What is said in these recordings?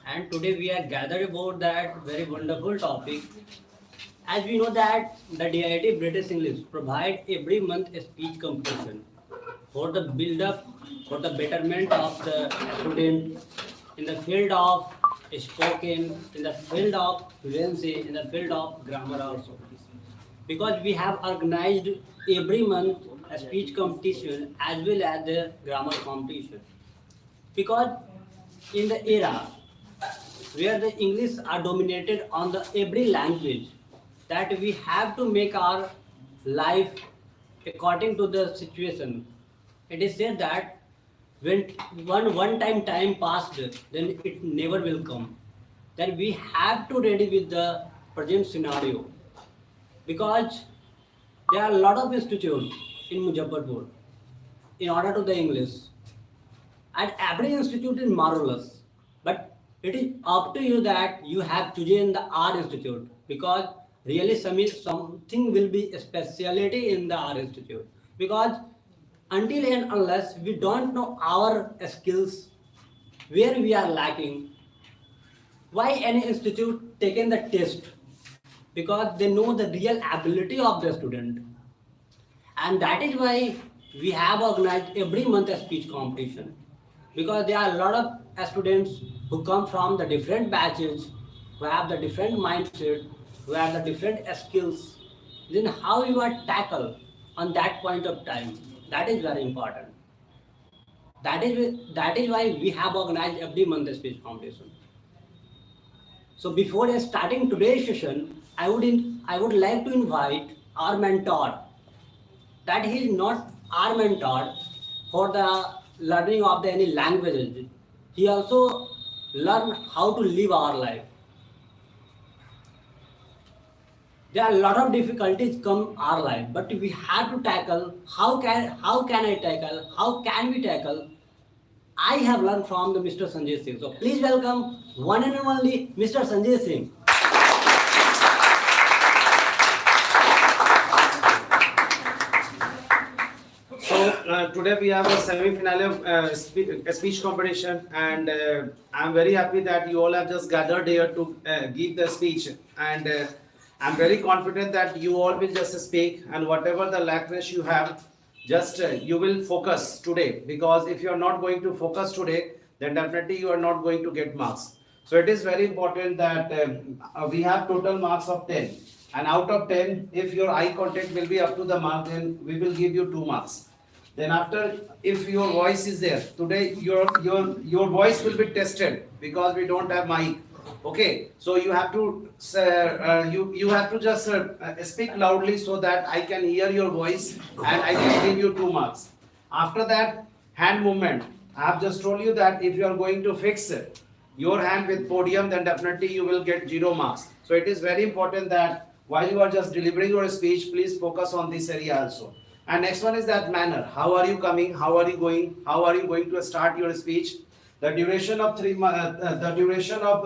and today we are gathered about that very wonderful topic. As we know that the DIIT British English provide every month a speech competition for the build-up, for the betterment of the student in the field of spoken, in the field of fluency, in the field of grammar also. Because we have organized every month a speech competition as well as the grammar competition. Because in the era where the English are dominated on the every language, that we have to make our life according to the situation. It is said that when one time passed, then it never will come. Then we have to ready with the present scenario because there are a lot of institutes in Muzaffarpur in order to the English, and every institute is marvelous, but it is up to you that you have chosen the art institute because really something will be a speciality in the art institute because until and unless we don't know our skills where we are lacking, why any institute taken the test? Because they know the real ability of the student, and that is why we have organized every month a speech competition because there are a lot of students who come from the different batches, who have the different mindset, who have the different skills. Then how you are tackled on that point of time, that is very important. That is why we have organized every month a speech competition. So before starting today's session, I would like to invite our mentor, that he is not our mentor for the learning of the any languages. He also learn how to live our life. There are a lot of difficulties come our life, but we have to tackle. How can I tackle? How can we tackle? I have learned from the Mr. Sanjay Singh. So please welcome one and only Mr. Sanjay Singh. So today we have a semi-finale of a speech competition, and I'm very happy that you all have just gathered here to give the speech, and I'm very confident that you all will just speak, and whatever the lackness you have, just you will focus today, because if you are not going to focus today, then definitely you are not going to get marks. So it is very important that we have total marks of 10, and out of 10, if your eye contact will be up to the mark, then we will give you 2 marks. Then after, if your voice is there today, your voice will be tested because we don't have mic. Okay, so you have to you have to just speak loudly so that I can hear your voice and I can give you 2 marks. After that, hand movement. I have just told you that if you are going to fix your hand with podium, then definitely you will get 0 marks. So it is very important that while you are just delivering your speech, please focus on this area also. And next one is that manner. How are you coming? How are you going? How are you going to start your speech? The duration of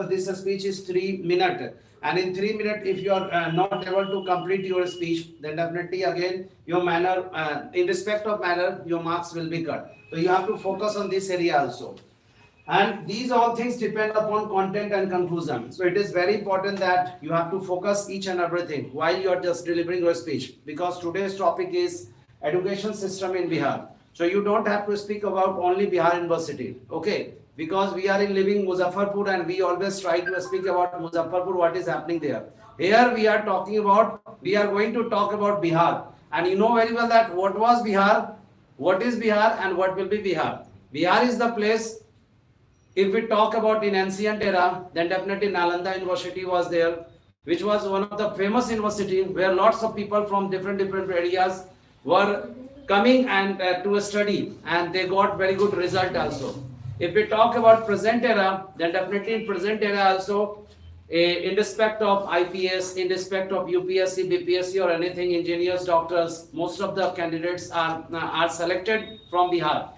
this speech is 3 minutes. And in 3 minutes, if you are not able to complete your speech, then definitely again your manner, in respect of manner, your marks will be cut. So you have to focus on this area also. And these all things depend upon content and conclusion. So it is very important that you have to focus each and everything while you are just delivering your speech, because today's topic is education system in Bihar. So you don't have to speak about only Bihar University, okay? Because we are in living Muzaffarpur and we always try to speak about Muzaffarpur, what is happening there. Here we are going to talk about Bihar. And you know very well that what was Bihar, what is Bihar, and what will be Bihar. Bihar is the place. If we talk about in ancient era, then definitely Nalanda University was there, which was one of the famous university where lots of people from different areas were coming and to study, and they got very good result also. If we talk about present era, then definitely in present era also, in respect of IPS, in respect of UPSC, BPSC or anything, engineers, doctors, most of the candidates are selected from Bihar.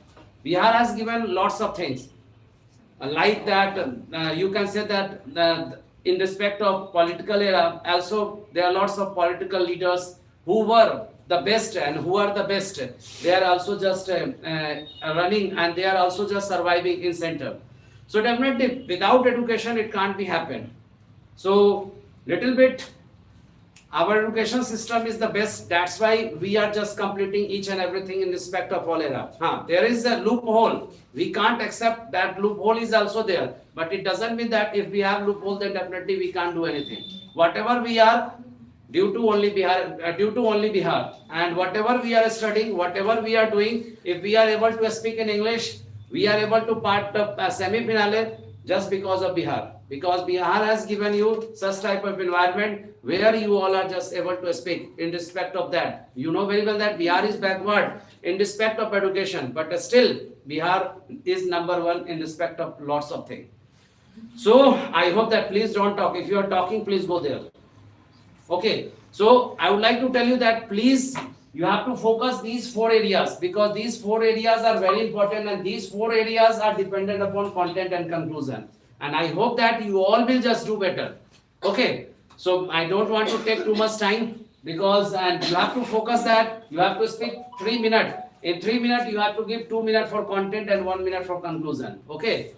Bihar has given lots of things. Like that, you can say that in respect of political era, also there are lots of political leaders who were the best and who are the best. They are also just running and they are also just surviving in center. So definitely without education it can't be happen. So little bit our education system is the best. That's why we are just completing each and everything in respect of all era. There is a loophole. We can't accept that loophole is also there. But it doesn't mean that if we have loophole, then definitely we can't do anything. Whatever we are, due to only Bihar, and whatever we are studying, whatever we are doing, if we are able to speak in English, we are able to part the semi-finale just because of Bihar. Because Bihar has given you such type of environment where you all are just able to speak in respect of that. You know very well that Bihar is backward in respect of education, but still Bihar is number one in respect of lots of things. So I hope that please don't talk. If you are talking, please go there. Okay, so I would like to tell you that please you have to focus these 4 areas, because these 4 areas are very important, and these 4 areas are dependent upon content and conclusion. And I hope that you all will just do better. Okay, so I don't want to take too much time, because and you have to focus that you have to speak 3 minutes. In 3 minutes you have to give 2 minutes for content and 1 minute for conclusion. Okay,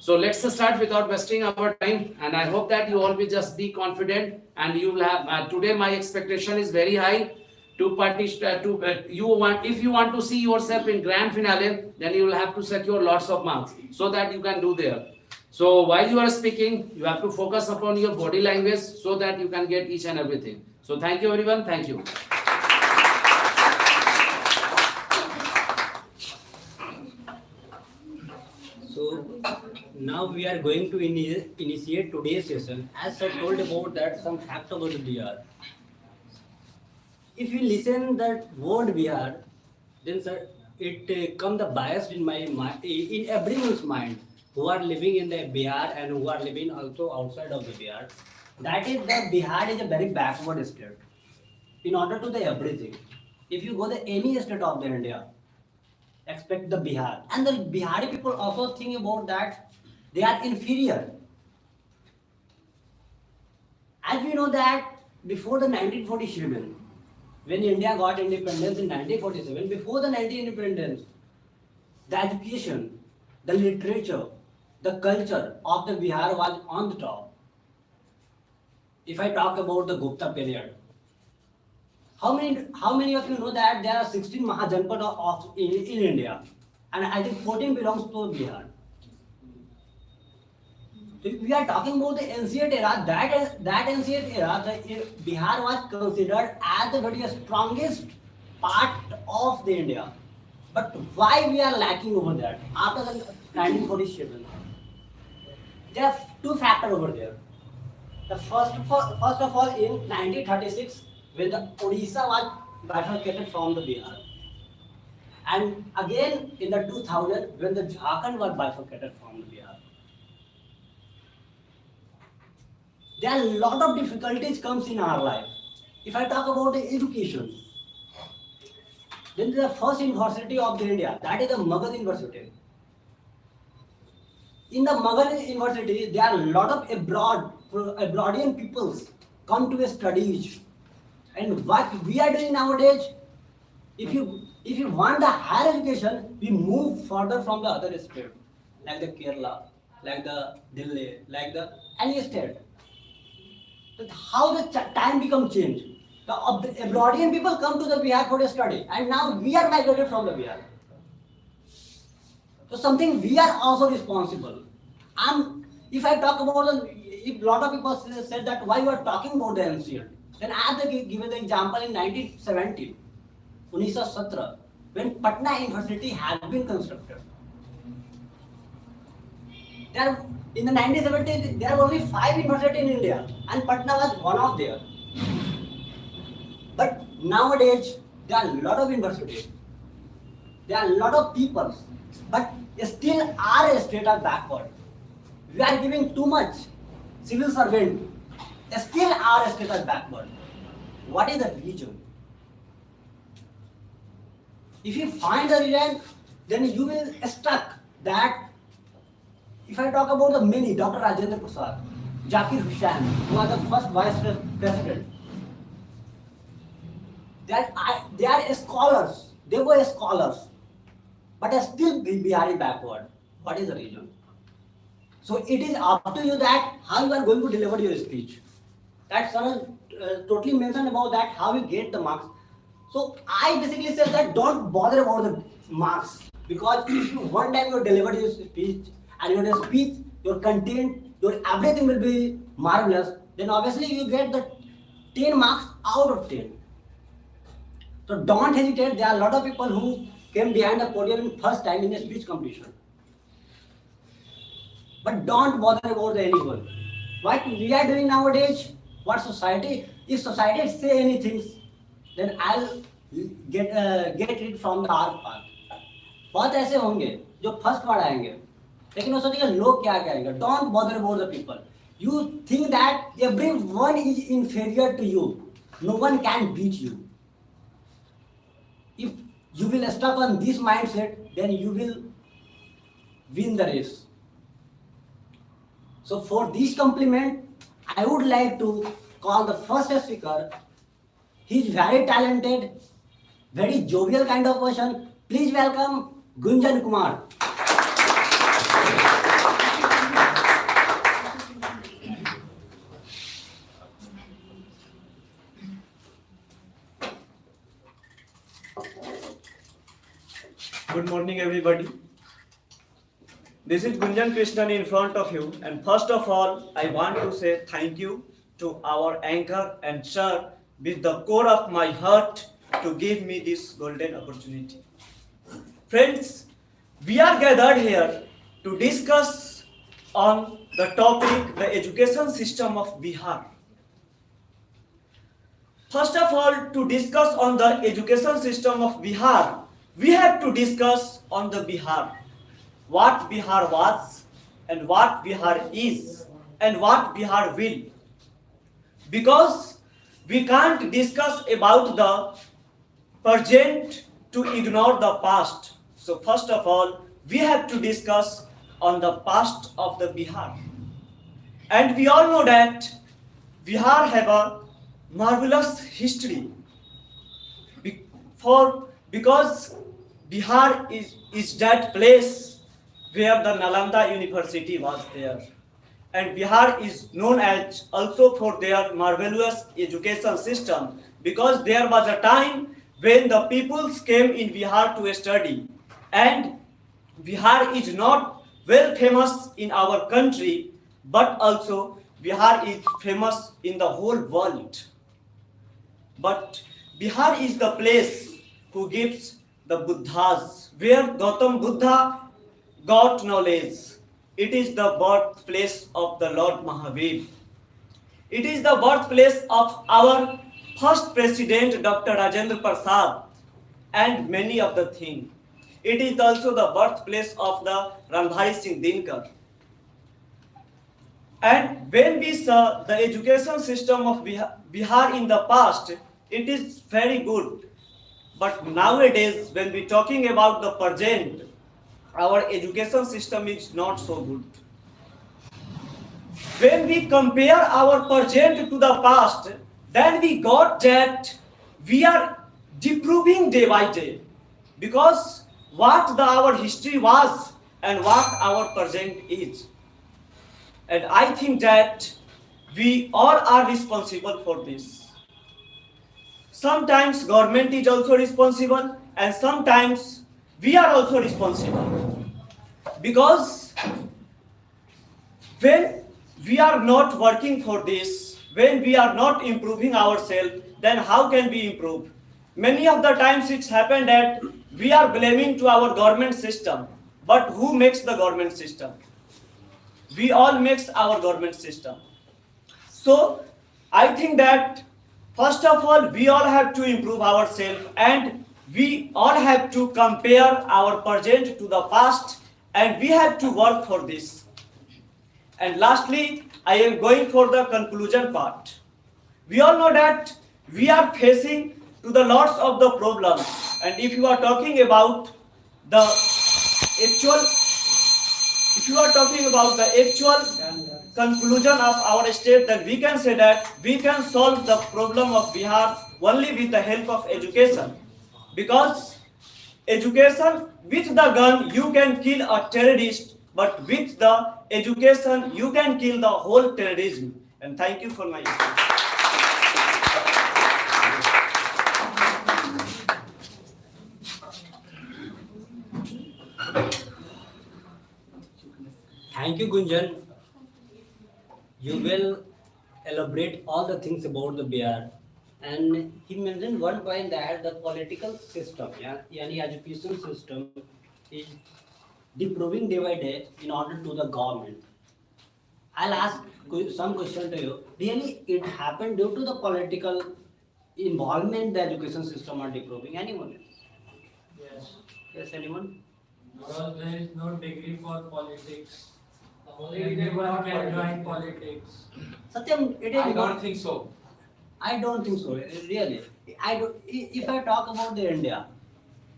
so let's start without wasting our time, and I hope that you all will just be confident, and you will have today my expectation is very high to participate. If you want to see yourself in grand finale, then you will have to secure lots of marks so that you can do there. So while you are speaking, you have to focus upon your body language so that you can get each and everything. So thank you everyone. Thank you. So now we are going to initiate today's session. As I told about that, some facts about Bihar. If you listen that word Bihar, then sir, it come the bias in my mind, in everyone's mind who are living in the Bihar and who are living also outside of the Bihar. That is that Bihar is a very backward state. In order to the everything, if you go to any state of the India, expect the Bihar. And the Bihari people also think about that they are inferior. As we know that before the 1947, when India got independence in 1947, before the 19 independence, the education, the literature, the culture of the Bihar was on the top. If I talk about the Gupta period, how many of you know that there are 16 Mahajanpad in India, and I think 14 belongs to Bihar. So if we are talking about the ancient era, that ancient era, Bihar was considered as the very strongest part of the India. But why we are lacking over that after the 1947? There are two factors over there. The first of all, in 1936, when the Odisha was bifurcated from the Bihar, and again in the 2000, when the Jharkhand was bifurcated from the Bihar. There are a lot of difficulties comes in our life. If I talk about the education, then the first university of the India, that is the Magad University. In the Magad University, there are a lot of abroadian peoples come to study. And what we are doing nowadays, if you want the higher education, we move further from the other state, like the Kerala, like the Delhi, like the any state. But how the time becomes changed? The abroadian people come to the Bihar for a study, and now we are migrated from the Bihar. So something we are also responsible. If I talk about, if a lot of people said that why you are talking about the ancient, then I have to give the example in 1970, 1917, when Patna University has been constructed. In the 1970s, there were only 5 universities in India, and Patna was one of them. But nowadays, there are a lot of universities, there are a lot of people, but still our state are backward. We are giving too much civil servant, still our state are backward. What is the reason? If you find the reason, then you will stuck that. If I talk about the many, Dr. Rajendra Prasad, Zakir Hussain, who was the first vice president, they are scholars, they were scholars, but are still Bihari backward. What is the reason? So it is up to you that how you are going to deliver your speech. That's totally mentioned about that how you get the marks. So I basically said that don't bother about the marks, because if you one time you deliver your speech and your speech, your content, your everything will be marvelous, then obviously you get the 10 marks out of 10. So don't hesitate. There are a lot of people who came behind the podium first time in a speech competition. But don't bother about anyone. What we are doing nowadays, what society, if society say anything, then I'll get it from the hard path. बहुत ऐसे होंगे जो first बार आएंगे, लेकिन वो सोचेंगे लोग क्या कहेंगे. Don't bother about the people. You think that everyone is inferior to you. No one can beat you. If you will stuck on this mindset, then you will win the race. So for this compliment, I would like to call the first speaker. He is very talented, very jovial kind of person. Please welcome Gunjan Kumar. Good morning, everybody. This is Gunjan Krishnan in front of you, and first of all, I want to say thank you to our anchor and sir with the core of my heart to give me this golden opportunity. Friends, we are gathered here to discuss on the topic the education system of Bihar. First of all, to discuss on the education system of Bihar, we have to discuss on the Bihar. What Bihar was and what Bihar is and what Bihar will. Because we can't discuss about the present to ignore the past. So first of all, we have to discuss on the past of the Bihar. And we all know that Bihar have a marvelous history. Because Bihar is that place where the Nalanda University was there. And Bihar is known as also for their marvelous education system, because there was a time when the peoples came in Bihar to study. And Bihar is not well famous in our country, but also Bihar is famous in the whole world. But Bihar is the place who gives the Buddhas, where Gautam Buddha got knowledge. It is the birthplace of the Lord Mahavir. It is the birthplace of our first president, Dr. Rajendra Prasad, and many of the things. It is also the birthplace of the Ranbhai Singh Dinkar. And when we saw the education system of Bihar in the past, it is very good. But nowadays, when we talking about the present, our education system is not so good. When we compare our present to the past, then we got that we are improving day by day. Because what our history was and what our present is. And I think that we all are responsible for this. Sometimes government is also responsible, and sometimes we are also responsible. Because when we are not working for this, when we are not improving ourselves, then how can we improve? Many of the times it's happened that we are blaming to our government system. But who makes the government system? We all makes our government system. So I think that first of all, we all have to improve ourselves, and we all have to compare our present to the past, and we have to work for this. And lastly, I am going for the conclusion part. We all know that we are facing to the lots of the problems, and if you are talking about the actual conclusion of our state, then we can say that we can solve the problem of Bihar only with the help of education. Because education, with the gun you can kill a terrorist, but with the education, you can kill the whole terrorism. And thank you for my speech. Thank you, Gunjan. You will elaborate all the things about the Bihar. And he mentioned one point that the political system, yani education system, is improving day by day in order to the government. I'll ask some question to you. Really, it happened due to the political involvement the education system are improving. Anyone? Yes, Yes, anyone? because there is no degree for politics. Anyone can join politics. Satyam, it is I not. don't think so. I don't think so. Really, I don't. If I talk about the India,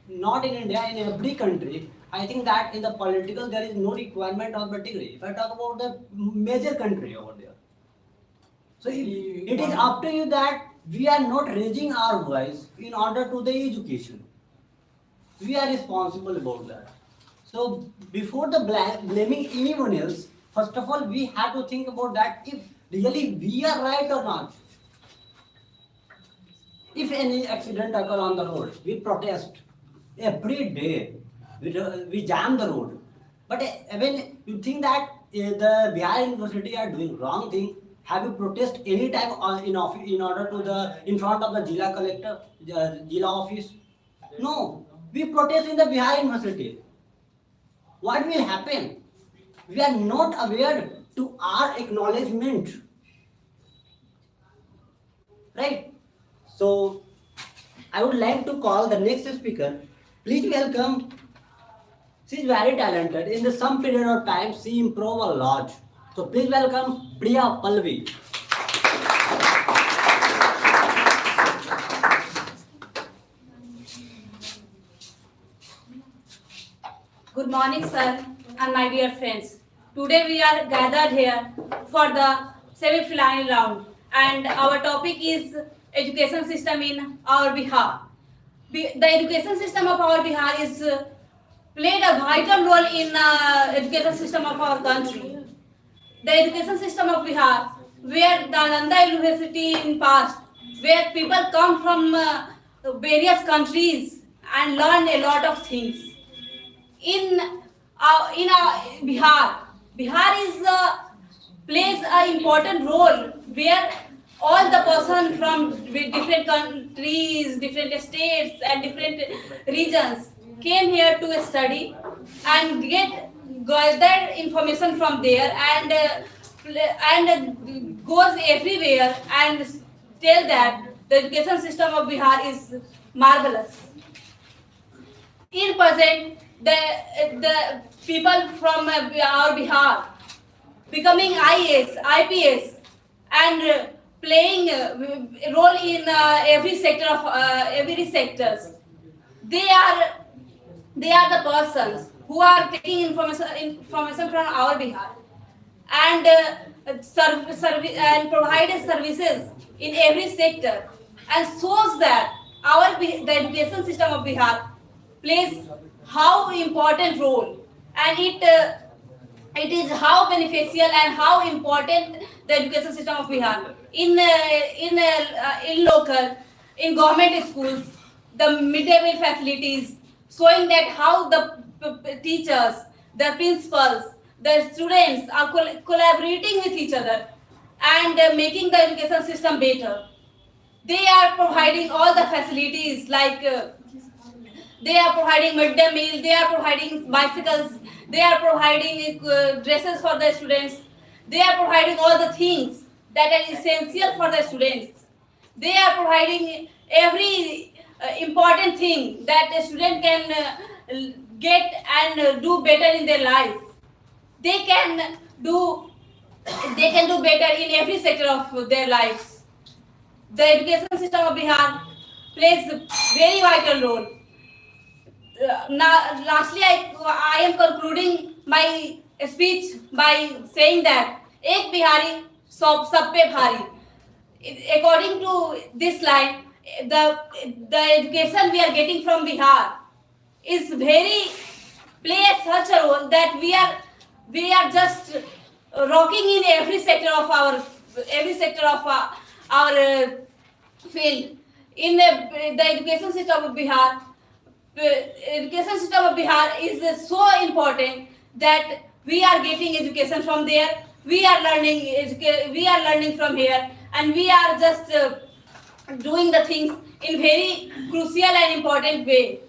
not in India, in every country, I think that in the political there is no requirement of the degree. If I talk about the major country over there, so it is up to you that we are not raising our voice in order to the education. We are responsible about that. So before the blaming anyone else, first of all, we have to think about that if really we are right or not. If any accident occur on the road, we protest every day. We jam the road. But when you think that the Bihar University are doing wrong thing, have you protest any time in order to the in front of the Jila collector, Jila office? No, we protest in the Bihar University. What will happen? We are not aware to our acknowledgement. Right? So, I would like to call the next speaker. Please welcome. She is very talented. In the some period of time, she improved a lot. So, please welcome Priya Palvi. Good morning, sir, and my dear friends. Today we are gathered here for the semi-final round, and our topic is education system in our Bihar. The education system of our Bihar is played a vital role in education system of our country. The education system of Bihar, where the Nalanda University in past, where people come from various countries and learn a lot of things. In Bihar, Bihar is plays an important role where all the person from different countries, different states, and different regions came here to study and gather information from there and goes everywhere and tell that the education system of Bihar is marvelous. In present, the people from our Bihar becoming IAS, IPS, and playing a role in every sector of every sectors. They are the persons who are taking information from our Bihar and and provide services in every sector, and shows that the education system of Bihar plays how important role, and it is how beneficial and how important the education system of Bihar in local, in government schools, the midday meal facilities, showing that how the teachers, the principals, the students are collaborating with each other and making the education system better. They are providing all the facilities like they are providing midday meal, they are providing bicycles, they are providing dresses for the students, they are providing all the things that are essential for the students. They are providing every important thing that a student can get and do better in their life. They can do better in every sector of their lives. The education system of Bihar plays a very vital role. Now, lastly, I am concluding my speech by saying that एक बिहारी सब पे भारी. According to this line, the education we are getting from Bihar is very play such a role that we are We are just rocking in every sector of our field. In the education system of Bihar, education system of Bihar is so important that we are getting education from there. We are learning from here, and we are just doing the things in very crucial and important way.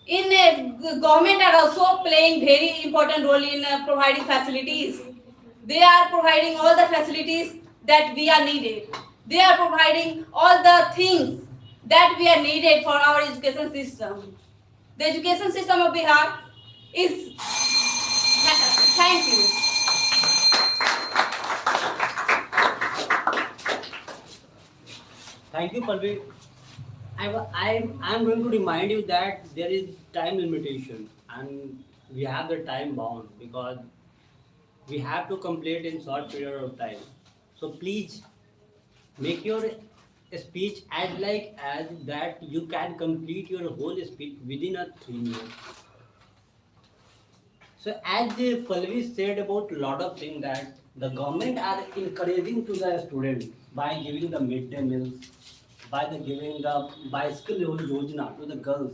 In government are also playing very important role in providing facilities. They are providing all the facilities that we are needed. They are providing all the things that we are needed for our education system. The education system of Bihar is. Thank you. Thank you, Palvi. I'm going to remind you that there is time limitation and we have the time bound because we have to complete in short period of time. So please make your speech as that you can complete your whole speech within a 3 minutes. So as Palvi said about a lot of things that the government are encouraging to the student by giving the midday meals, by the giving the bicycle yojana to the girls.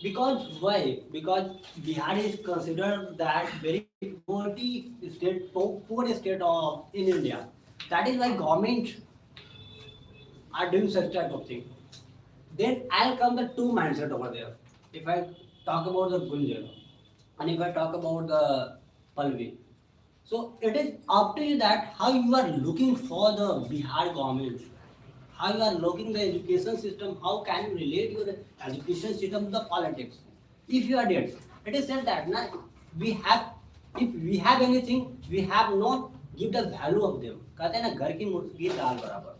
Because why? Because Bihar is considered that very poor state of in India. That is why government are doing such type of thing. Then I'll come the two mindset over there. If I talk about the Gunjan and if I talk about the Palvi. So it is up to you that how you are looking for the Bihar government, how you are looking the education system, how can you relate your education system to the politics. If you are there, it is said that na, if we have anything, we have not give the value of them. कहते हैं ना घर की मुर्गी दाल बराबर.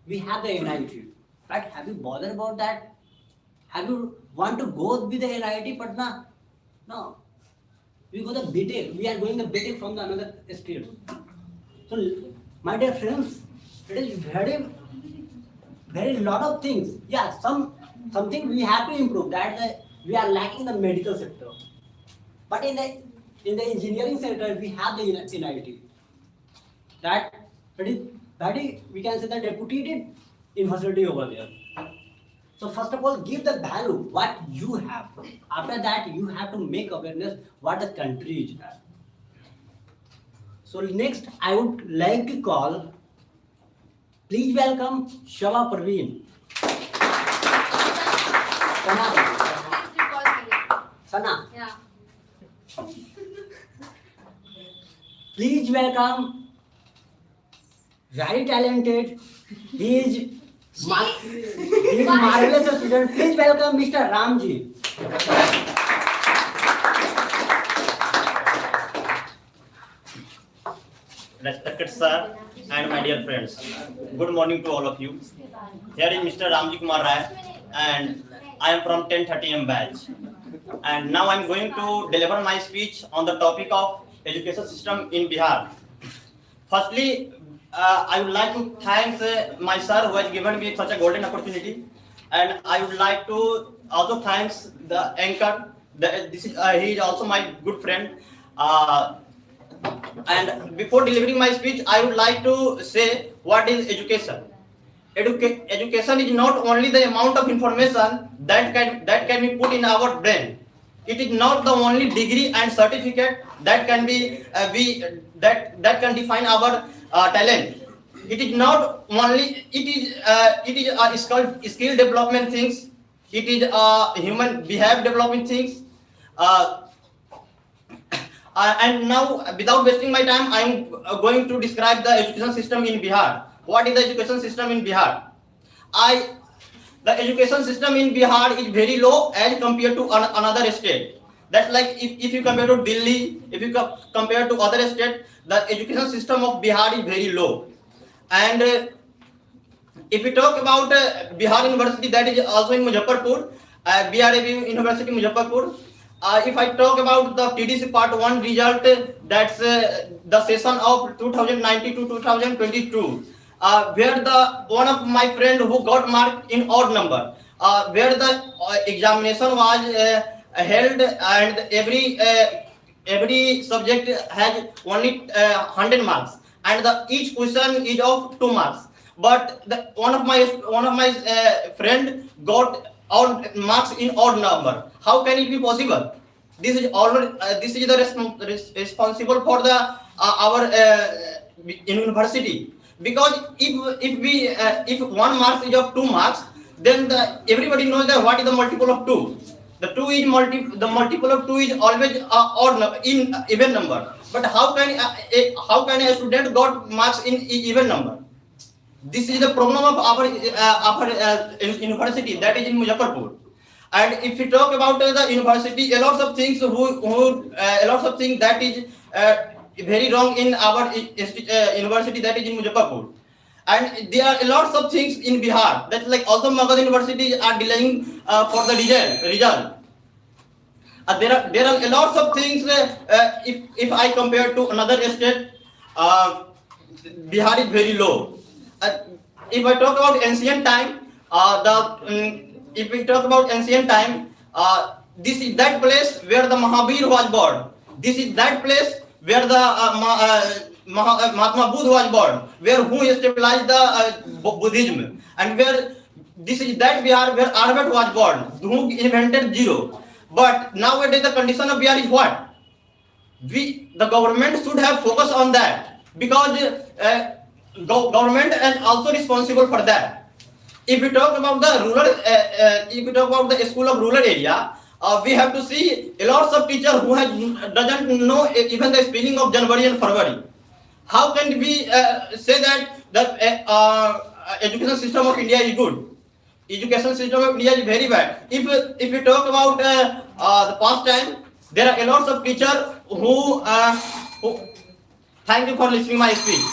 We have the NIT. Right? Have you bothered about that? Have you want to go with the NIT Patna? No. We go the BTech. We are going the BTech from the another state. So, my dear friends, it is very lot of things. Yeah, something we have to improve. That we are lacking the medical sector. But in the engineering sector, we have the NIT. That is we can say the deputed university over there. So first of all, give the value what you have. After that, you have to make awareness what the country is have. So next, I would like to call. Please welcome Shava Parveen. Sana. Yeah. Please welcome. Very talented. He is marvelous student. Please welcome Mr. Ramji. Respected sir and my dear friends, good morning to all of you. Here is Mr. Ramji Kumar Rai and I am from 1030M batch. And now I am going to deliver my speech on the topic of education system in Bihar. Firstly, I would like to thank my sir who has given me such a golden opportunity, and I would like to also thank the anchor. He is also my good friend. And before delivering my speech, I would like to say what is education. Education is not only the amount of information that can be put in our brain. It is not the only degree and certificate that can be that can define our talent. It is not only it is a skill development things. It is a human behavior development things. And now, without wasting my time, I am going to describe the education system in Bihar. What is the education system in Bihar? The education system in Bihar is very low as compared to another state. That's like if you compare to Delhi, if you compare to other states, the education system of Bihar is very low. And if we talk about Bihar University, that is also in Muzaffarpur, BRAB University Muzaffarpur. If I talk about the TDC Part 1 result, that's the session of 2019 to 2022, where one of my friend who got marked in odd number, where the examination was held, and every subject has only 100 marks, and each question is of 2 marks. But one of my friend got odd marks in odd number. How can it be possible? This is already this is the responsible for the our university, because if 1 mark is of 2 marks, then everybody knows that what is the multiple of 2. The multiple of 2 is always odd in even number. But how can a student got marks in even number? This is the problem of our university, that is in Muzaffarpur. And if we talk about the university, a lot of things that is very wrong in our university, that is in Muzaffarpur. And there are a lot of things in Bihar. That's like also Magad universities are delaying for the result. There are a lot of things. If I compare to another state, Bihar is very low. If I talk about ancient time, this is that place where the Mahavir was born. This is that place where the Mahatma Buddha was born, where who established the Buddhism, and where this is that Bihar where Arbat was born, who invented zero. But nowadays the condition of Bihar is what? The government should have focused on that, because government is also responsible for that. If we talk about the school of rural area, we have to see a lot of teachers who doesn't know even the spelling of January and February. How can we say that the education system of India is good? Education system of India is very bad. If we talk about the past time, there are a lot of teachers who thank you for listening my speech.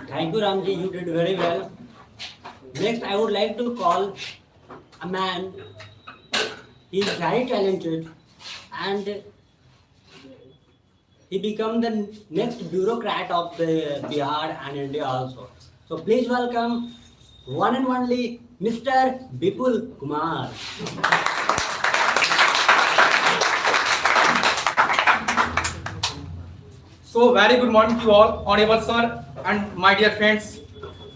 Thank you, Ramji. You did very well. Next, I would like to call a man. He is very talented, and he become the next bureaucrat of the Bihar and India also. So please welcome one and only Mr. Bipul Kumar. So very good morning to you all, honorable sir and my dear friends.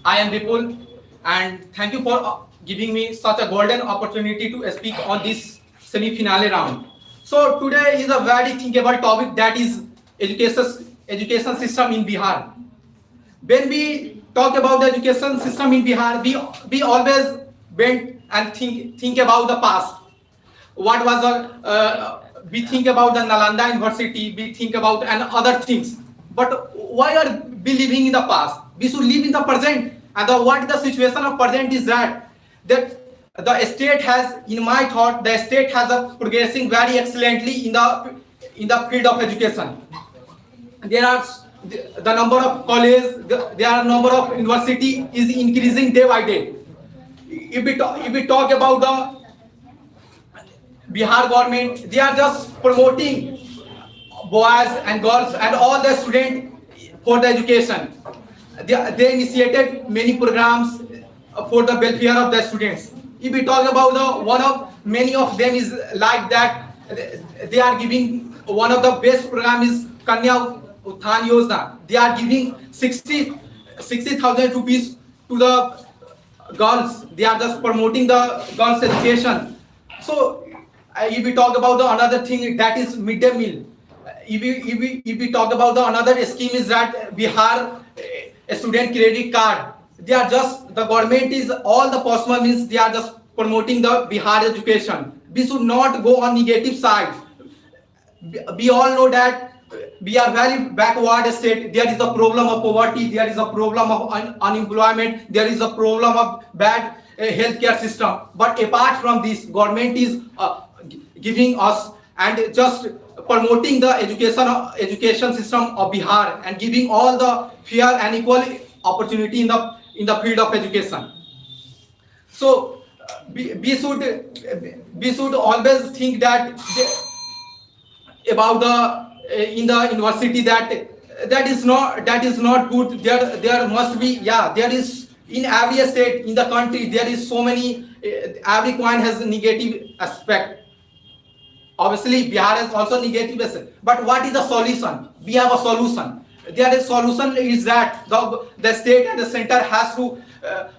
I am Bipul, and thank you for giving me such a golden opportunity to speak on this semi-finale round. So today is a very thinkable topic, that is education system in Bihar. When we talk about the education system in Bihar, we always bend and think about the past. What was we think about the Nalanda University, we think about and other things. But why are we living in the past? We should live in the present. And what the situation of present is that the state has, in my thought, the state has a progressing very excellently in the field of education. There are the number of colleges, there are number of university is increasing day by day. If we talk about the Bihar government, they are just promoting boys and girls and all the students for the education. They initiated many programs for the welfare of the students. If we talk about many of them is like that, they are giving one of the best program is Kanya Uthan Yojana. They are giving 60,000 rupees to the girls. They are just promoting the girls' education. So if we talk about another thing, that is midday meal. If we talk about another scheme is that Bihar student credit card. They are just, the government is all the possible means they are just promoting the Bihar education. We should not go on negative side. We all know that we are very backward state. There is a problem of poverty. There is a problem of unemployment. There is a problem of bad healthcare system. But apart from this, government is giving us and just promoting the education system of Bihar and giving all the fair and equal opportunity in the field of education. So we should always think that about in the university that is not good. There must be, there is In every state in the country, there is so many, every coin has a negative aspect. Obviously, Bihar has also negative aspect. But what is the solution? We have a solution. There is solution is that the state and the center has to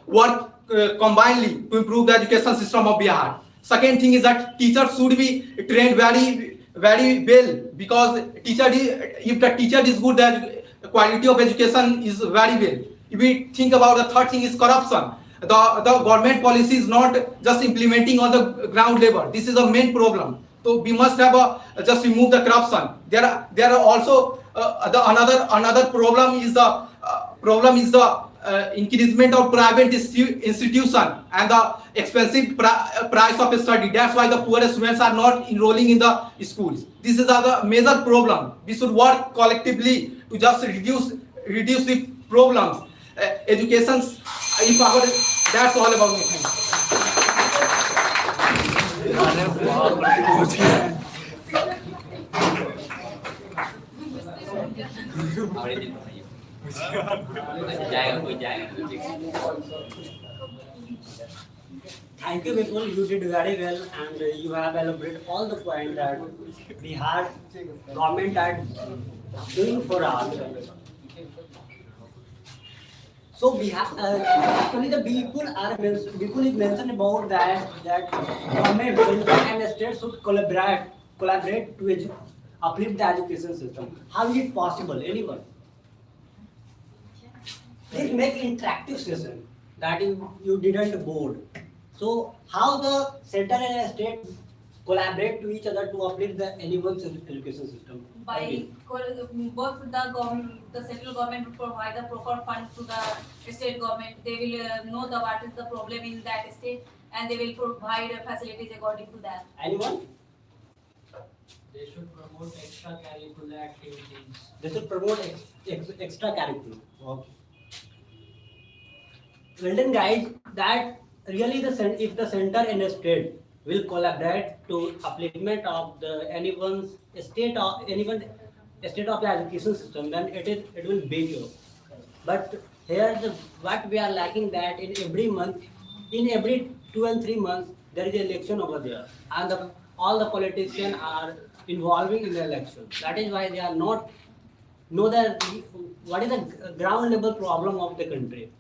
work combinedly to improve the education system of Bihar. Second thing is that teachers should be trained very well, because if the teacher is good, the quality of education is very well. If we think about the third thing is corruption. The government policy is not just implementing on the ground level. This is a main problem. So we must have just remove the corruption. There are also another problem is the increasement of private institution and the expensive price of study. That's why the poor students are not enrolling in the schools. This is the major problem. We should work collectively to just reduce the problems. Education, that's all about me. Thank you, people. You did very well, and you have elaborated all the points that Bihar government are doing for us. So actually the people is mentioned about that government and state should collaborate to uplift the education system. How is it possible? Anyone? Please make interactive session that you didn't board. So how the center and state collaborate to each other to uplift anyone's education system? By both the central government will provide the proper fund to the state government. They will know what is the problem in that state, and they will provide facilities according to that. Anyone? They should promote extracurricular activities. They should promote extra curriculum. Okay. Well done, guys. That really if the center and the state will collaborate to upliftment of anyone's state of the education system, then it will be better. But here what we are lacking that in every 2 and 3 months there is an election over there, and all the politicians are involving in the election. That is why they are not know that what is the ground level problem of the country.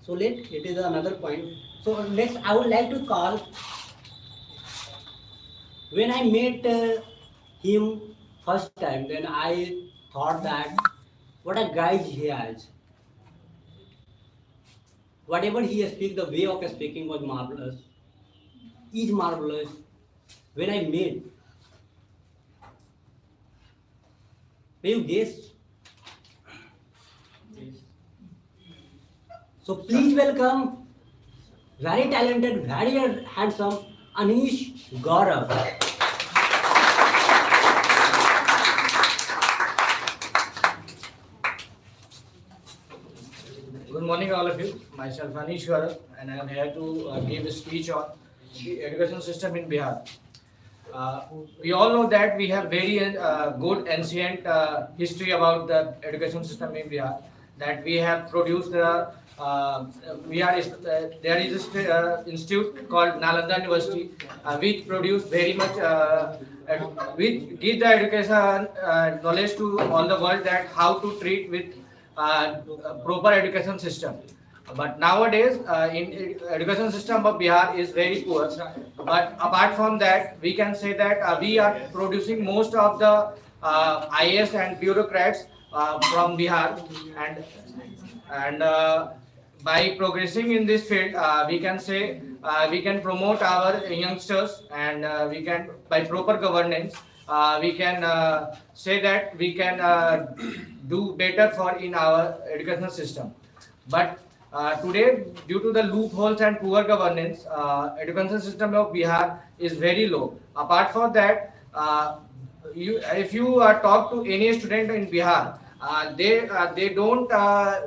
So it is another point. So next I would like to call. When I met him first time, then I thought that what a guy he has. Whatever he speaks, the way of speaking was marvelous. Is marvelous. When I met, may you guess? So please welcome very talented, very handsome Anish Gaurav. Good morning, all of you. Myself Anish Gaurav, and I am here to give a speech on the education system in Bihar. We all know that we have very good ancient history about the education system in Bihar. That we have produced there is an institute called Nalanda University, which produce very much, which give the education knowledge to all the world that how to treat with proper education system. But nowadays, in education system of Bihar is very poor. But apart from that, we can say that we are producing most of the IAS and bureaucrats from Bihar, and by progressing in this field, we can say we can promote our youngsters, and we can, by proper governance, we can say that we can do better for in our education system. But today, due to the loopholes and poor governance, education system of Bihar is very low. Apart from that, if you talk to any student in Bihar, they don't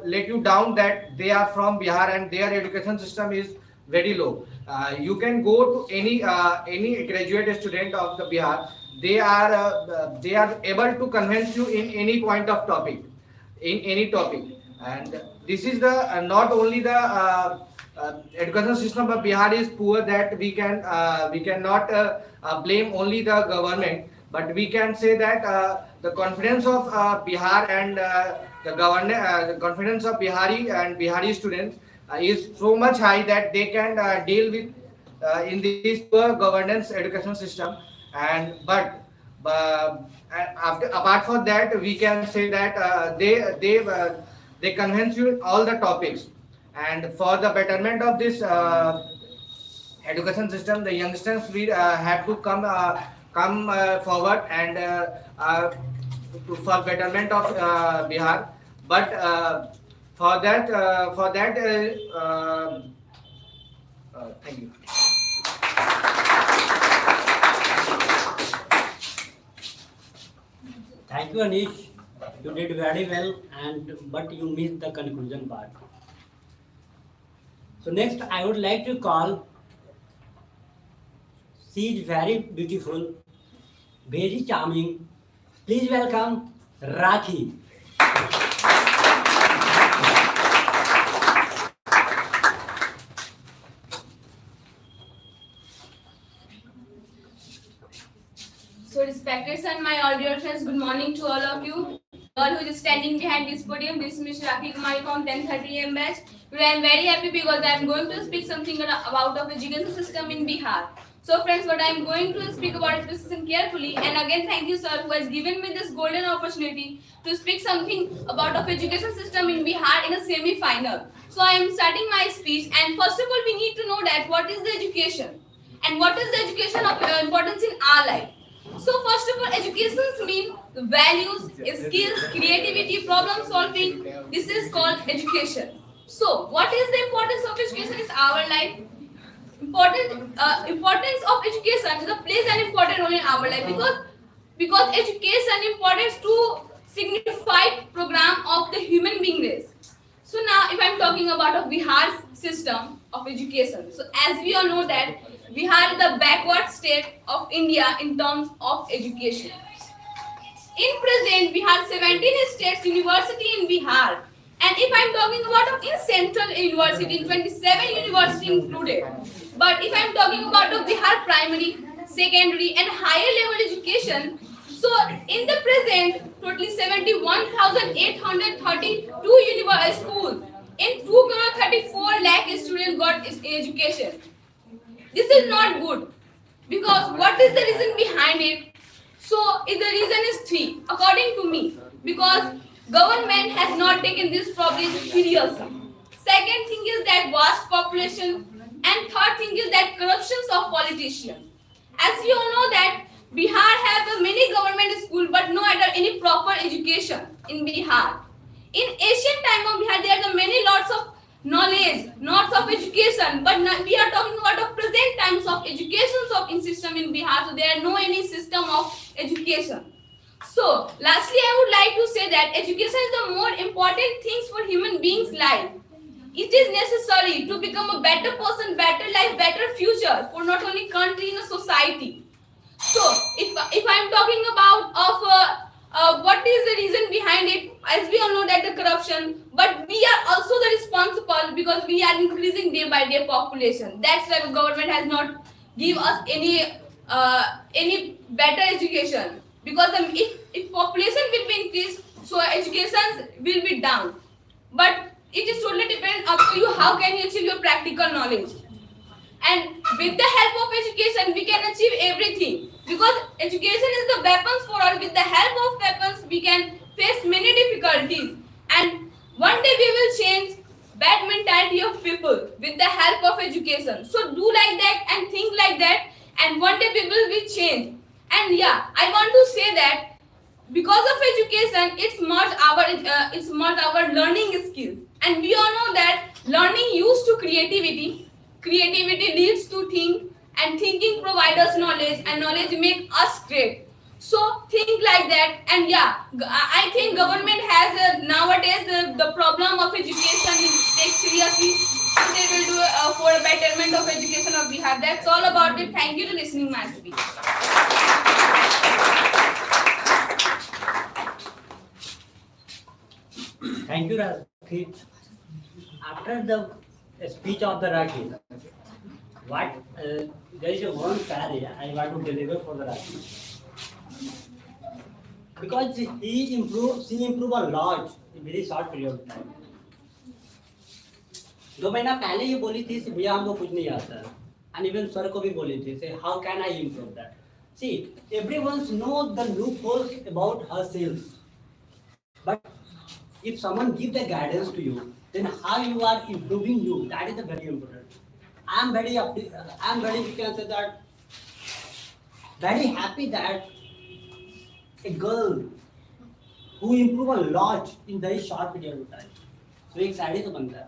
let you down that they are from Bihar and their education system is very low. You can go to any graduate student of the Bihar. They are able to convince you in any point of topic, in any topic. And this is the not only the education system of Bihar is poor, that we cannot blame only the government, but we can say that the confidence of Bihar and the confidence of Bihari and Bihari students is so much high that they can deal with in this poor governance education system. And apart from that, we can say that they convince you all the topics. And for the betterment of this education system, the youngsters will have to come forward and for betterment of Bihar. But thank you. Thank you, Anish. You did very well, but you missed the conclusion part. So next, I would like to call. She is very beautiful, very charming. Please welcome Rakhi. So respected sir, my all dear friends, good morning to all of you. Girl who is standing behind this podium, this is Ms. Rakhi Kumari from 10:30 AM batch. Today I am very happy because I am going to speak something about the education system in Bihar. So friends, what I am going to speak about is listen carefully. And again, thank you sir who has given me this golden opportunity to speak something about the education system in Bihar in a semi-final. So I am starting my speech, and first of all, we need to know that what is the education and what is the education of importance in our life. So first of all, education means values, skills, creativity, problem solving. This is called education. So what is the importance of education in our life? Importance of education plays an important role in our life because education importance to signified program of the human being race. So now if I'm talking about Bihar's system of education, so as we all know that Bihar is the backward state of India in terms of education. In present, we have 17 states university in Bihar. And if I'm talking about in central university, 27 university included. But if I'm talking about Bihar primary, secondary and higher level education, so in the present, totally 71,832 university schools in 2.34 lakh students got education. This is not good because what is the reason behind it? So the reason is three, according to me, because government has not taken this problem seriously. Second thing is that vast population, and third thing is that corruptions of politicians. As we all know that Bihar have many government schools but no any proper education in Bihar. In ancient time of Bihar there are many lots of knowledge, lots of education, but we are talking about the present times of education in system in Bihar, so there are no any system of education. So lastly I would like to say that education is the more important things for human beings' life. It is necessary to become a better person, better life, better future for not only country and a society. So if I'm talking about what is the reason behind it, as we all know that the corruption, but we are also the responsible because we are increasing day by day population. That's why the government has not give us any better education, because if population will be increased, so education will be down. But it is totally dependent up to you how can you achieve your practical knowledge. And with the help of education, we can achieve everything. Because education is the weapons for all. With the help of weapons, we can face many difficulties. And one day we will change bad mentality of people with the help of education. So do like that and think like that, and one day people will change. And yeah, I want to say that because of education, it's merged our learning skills. And we all know that learning used to creativity. Creativity leads to think, and thinking provides us knowledge, and knowledge make us great. So think like that. And yeah, I think government has nowadays the problem of education take seriously. So they will do for a betterment of education of Bihar. That's all about it. Thank you for listening my speech. Thank you, Okay. After the speech of the Rakhi, what there is a one carry I want to deliver for the Rakhi. Because she improved a lot in very short period of time. 2 महीना पहले ये बोली थी कि भैया हमको कुछ नहीं आता and even sir को भी बोली थी say how can I improve that. See, everyone knows the loopholes about herself, but if someone gives the guidance to you, then how you are improving you, that is the very important. I'm very you can say that very happy that a girl who improve a lot in very short period of time. So एक साड़ी तो बनता है.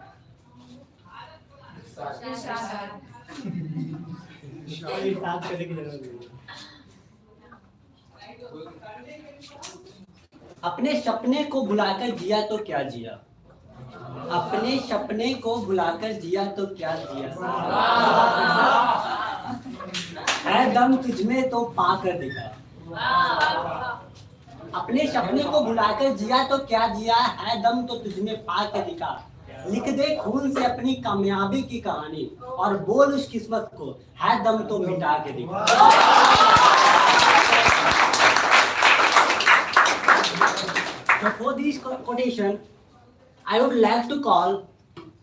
अपने सपने को बुलाकर जिया तो क्या जिया, अपने सपने को बुलाकर जिया तो क्या जिया, है दम तुझमें तो पाकर दिखा. अपने सपने को बुलाकर जिया तो क्या जिया, है दम तो तुझमें पाकर दिखा. लिख दे खून से अपनी कामयाबी की कहानी और बोल उस किस्मत को, है दम तो मिटा के दिखा. So for this quotation, I would like to call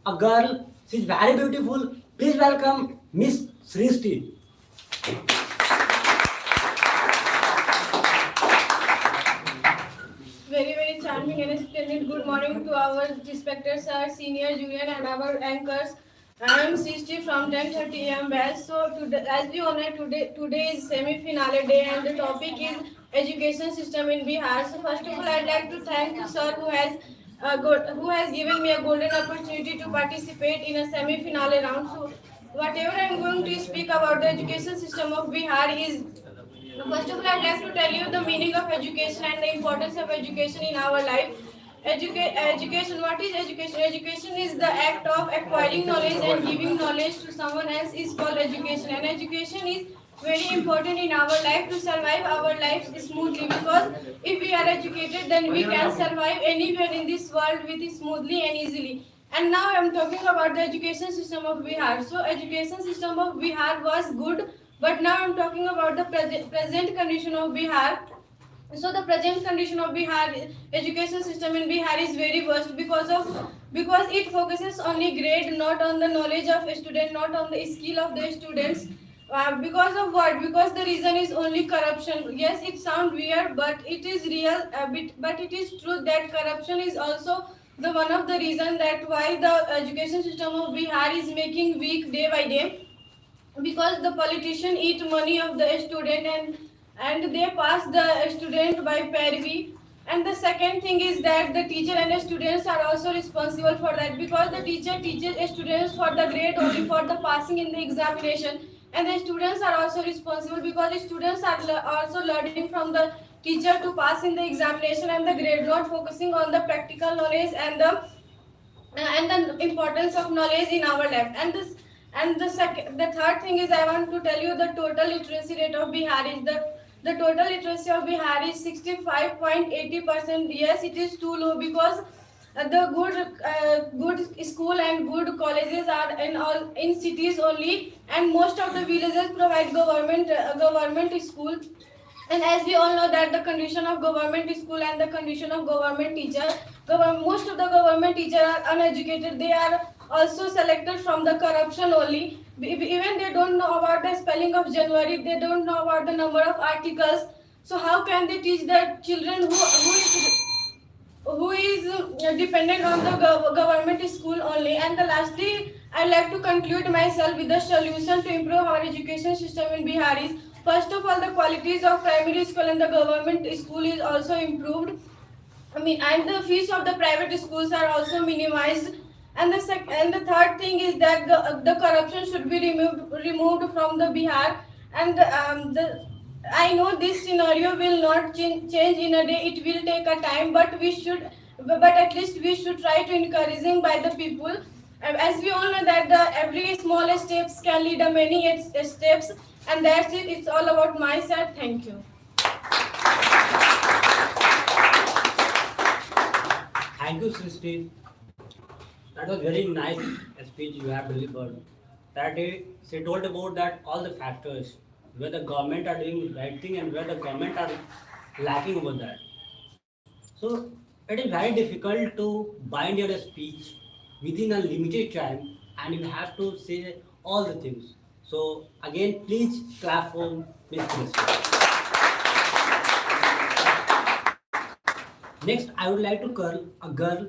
a girl. She's very beautiful. Please welcome Miss Srishti. Very charming and splendid. Good morning to our respected sir, senior, junior, and our anchors. I am Srishti from 10:30 a.m. batch. So today, as we all know, today is semi-finale day, and the topic is education system in Bihar. So first of all, I'd like to thank the sir who has given me a golden opportunity to participate in a semi-finale round. So whatever I'm going to speak about the education system of Bihar is, first of all, I'd like to tell you the meaning of education and the importance of education in our life. Education, what is education? Education is the act of acquiring knowledge and giving knowledge to someone else is called education. And education is very important in our life to survive our lives smoothly, because if we are educated, then we can survive anywhere in this world with smoothly and easily. And now I am talking about the education system of Bihar. So education system of Bihar was good, but now I am talking about the present condition of Bihar. So the present condition of Bihar education system in Bihar is very worst because it focuses only grade, not on the knowledge of a student, not on the skill of the students. Because of what? Because the reason is only corruption. Yes, it sounds weird, but it is real. But it is true that corruption is also the one of the reason that why the education system of Bihar is making weak day by day. Because the politician eat money of the student and they pass the student by parity. And the second thing is that the teacher and the students are also responsible for that, because the teacher teaches students for the grade only for the passing in the examination, and the students are also responsible because the students are also learning from the teacher to pass in the examination and the grade, not focusing on the practical knowledge and the importance of knowledge in our life. And the third thing is I want to tell you the total literacy rate of Bihar is the total literacy of Bihar is 65.80%. Yes, it is too low because the good school and good colleges are in cities only, and most of the villages provide government school. And as we all know that the condition of government school and the condition of government teacher, most of the government teachers are uneducated. They are also selected from the corruption only. Even they don't know about the spelling of January, they don't know about the number of articles. So how can they teach the children who is dependent on the government school only? And lastly, I like to conclude myself with the solution to improve our education system in Bihar is, first of all, the qualities of primary school and the government school is also improved. And the fees of the private schools are also minimized. And the third thing is that the corruption should be removed from the Bihar. And I know this scenario will not change in a day. It will take a time, but at least we should try to encouraging by the people. As we all know that every small steps can lead to many steps. And that's it. It's all about my side. Thank you. Thank you, Srishti. That was very nice speech you have delivered. That she told about that all the factors where the government are doing right thing and where the government are lacking over that. So it is very difficult to bind your speech within a limited time, and you have to say all the things. So again, please clap for Miss Christie. Next, I would like to call a girl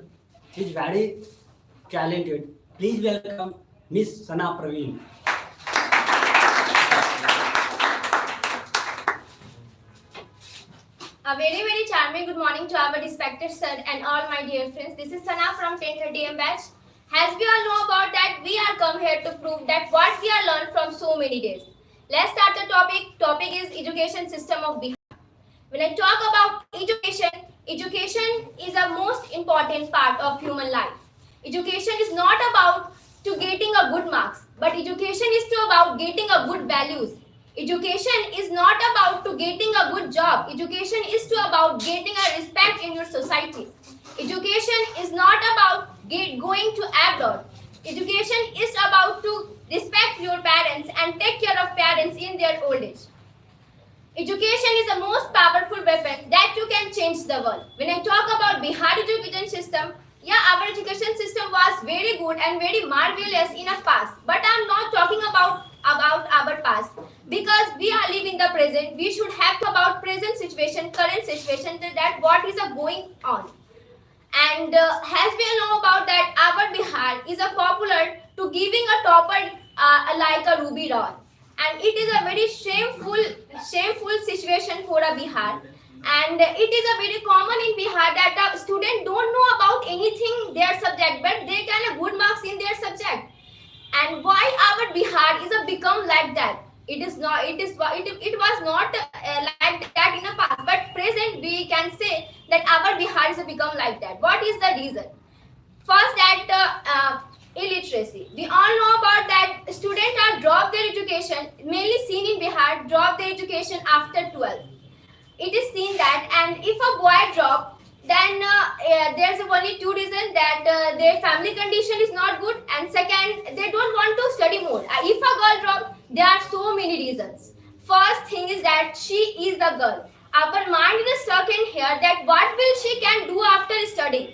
who is very talented. Please welcome Miss Sana Praveen. A very charming good morning to our respected sir and all my dear friends. This is Sana from 10:30 AM batch. As we all know about that, we are come here to prove that what we are learned from so many days. Let's start the topic. Topic is education system of Bihar. When I talk about education, education is a most important part of human life. Education is not about to getting a good marks, but education is to about getting a good values. Education is not about to getting a good job. Education is to about getting a respect in your society. Education is not about going to abroad. Education is about to respect your parents and take care of parents in their old age. Education is the most powerful weapon that you can change the world. When I talk about Bihar education system, yeah, our education system was very good and very marvelous in the past. But I'm not talking about our past, because we are living the present. We should have to about present situation, current situation, that what is going on. And as we all know about that, our Bihar is a popular to giving a topper like a ruby rod, and it is a very shameful situation for a Bihar. And it is a very common in Bihar that a student don't know about anything their subject, but they can have good marks in their subject. And why our Bihar is a become like that? It is not. It was not like that in the past, but present we can say that our Bihar is a become like that. What is the reason? First, that illiteracy. We all know about that. Students are drop their education. Mainly seen in Bihar, drop their education after 12. It is seen that, and if a boy drop, then there's only two reasons, that their family condition is not good, and second, they don't want to study more. If a girl drop, there are so many reasons. First thing is that she is a girl. Our mind is stuck in here that what will she can do after studying.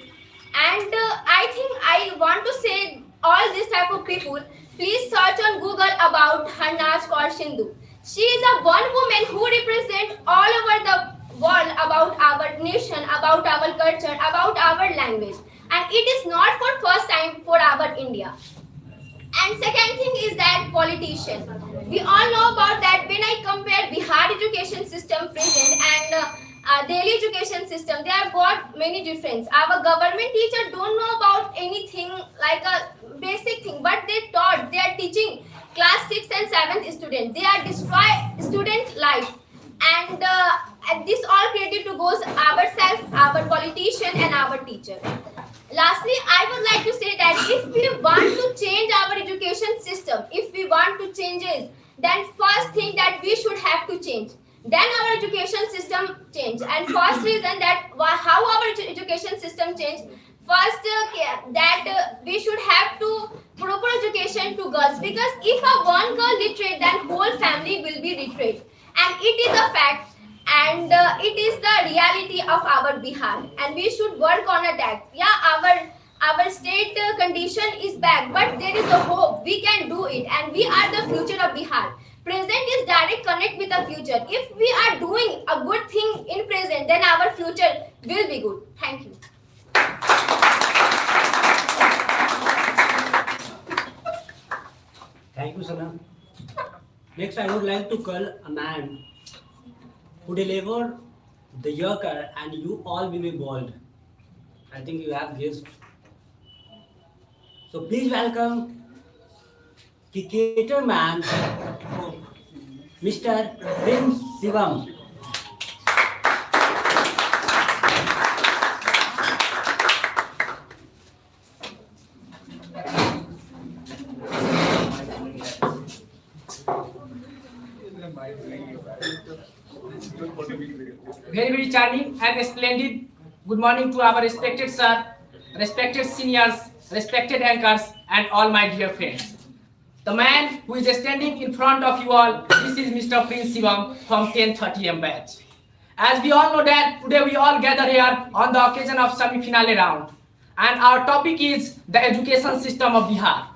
And I think I want to say all this type of people, please search on Google about her Naach called Sindhu. She is a one woman who represents all over the world about our nation, about our culture, about our language. And it is not for first time for our India. And second thing is that politician. We all know about that. When I compare Bihar education system present and Delhi education system, they have got many difference. Our government teacher don't know about anything like a basic thing, but they are teaching class 6 and 7th students. They are destroy student life, and this all credit to goes ourselves, our politician and our teacher. Lastly, I would like to say that if we want to change our education system, if we want to change it, then first thing that we should have to change. Then our education system change. And first reason that how our education system change. First, that we should have to proper education to girls, because if a one girl literate, then whole family will be literate, and it is a fact, and it is the reality of our Bihar, and we should work on that. Yeah, our state condition is bad, but there is a hope. We can do it, and we are the future of Bihar. Present is direct connect with the future. If we are doing a good thing in present, then our future will be good. Thank you. Thank you, Sana. Next, I would like to call a man who delivered the yoker, and you all will be bold. I think you have guessed. So please welcome cricketer man, Mr. Prince Shivam. Very charming and splendid. Good morning to our respected sir, respected seniors, respected anchors, and all my dear friends. The man who is standing in front of you all, this is Mr. Prince Shivam from 1030M batch. As we all know that today we all gather here on the occasion of semi-finale round, and our topic is the education system of Bihar.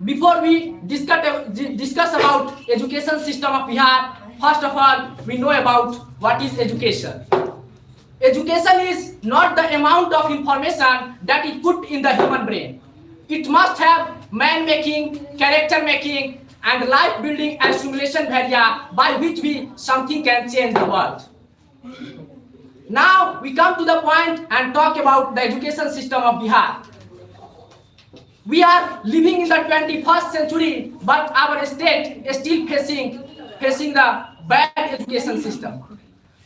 Before we discuss about education system of Bihar, first of all, we know about what is education. Education is not the amount of information that is put in the human brain. It must have man-making, character-making, and life-building and simulation area by which something can change the world. Now we come to the point and talk about the education system of Bihar. We are living in the 21st century, but our state is still facing the bad education system.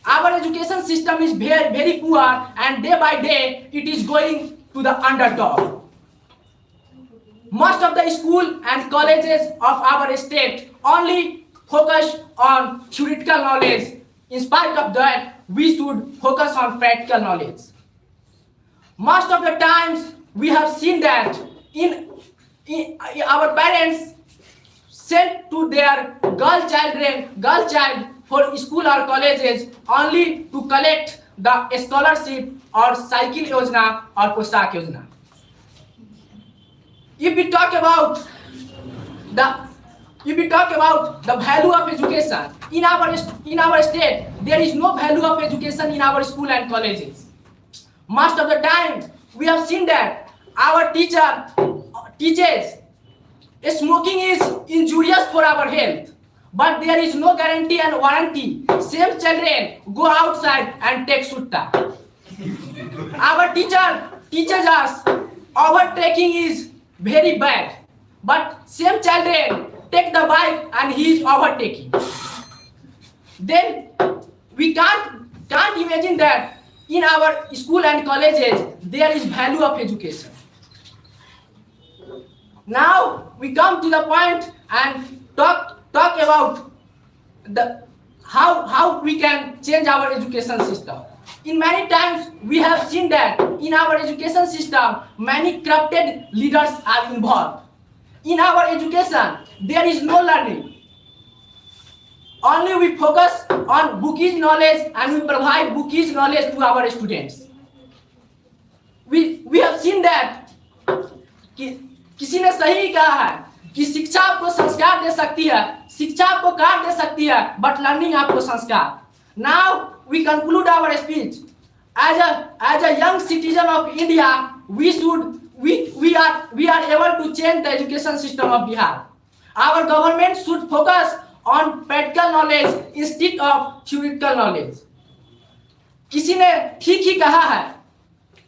Our education system is very, very poor, and day by day it is going to the underdog. Most of the school and colleges of our state only focus on theoretical knowledge. In spite of that, we should focus on practical knowledge. Most of the times we have seen that in our parents sent to their girl child for school or colleges only to collect the scholarship or cycle yojana or poshak yojana. If we talk about the value of education in our state, there is no value of education in our school and colleges. Most of the time we have seen that our teachers smoking is injurious for our health, but there is no guarantee and warranty. Same children go outside and take sutta. Our teacher teaches us overtaking is very bad, but same children take the bike and he is overtaking. Then we can't imagine that in our school and colleges there is value of education. Now we come to the point and talk about how we can change our education system. In many times we have seen that in our education system many corrupted leaders are involved. In our education there is no learning. Only we focus on bookish knowledge and we provide bookish knowledge to our students. We have seen that किसी ने सही कहा है कि शिक्षा आपको संस्कार दे सकती है, शिक्षा आपको कार्य दे सकती है, but learning आपको संस्कार. Now we conclude our speech. As a young citizen of India, we are able to change the education system of Bihar. Our government should focus on practical knowledge instead of theoretical knowledge. किसी ने ठीक ही कहा है,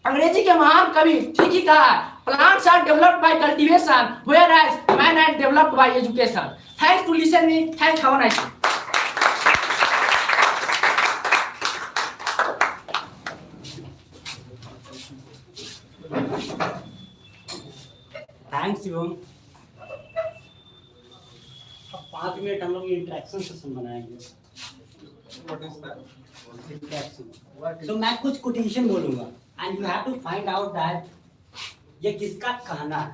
अंग्रेजी के महान कवि ठीक ही कहा है, plants are developed by cultivation, whereas man are developed by education. Thanks to listen me. Thanks. Have a nice day. Thanks Shivam. अब 5 मिनट हम लोग इंटरेक्शन सेशन बनाएंगे. तो मैं कुछ कोटेशन बोलूंगा and you have to find out that ये किसका कहना है,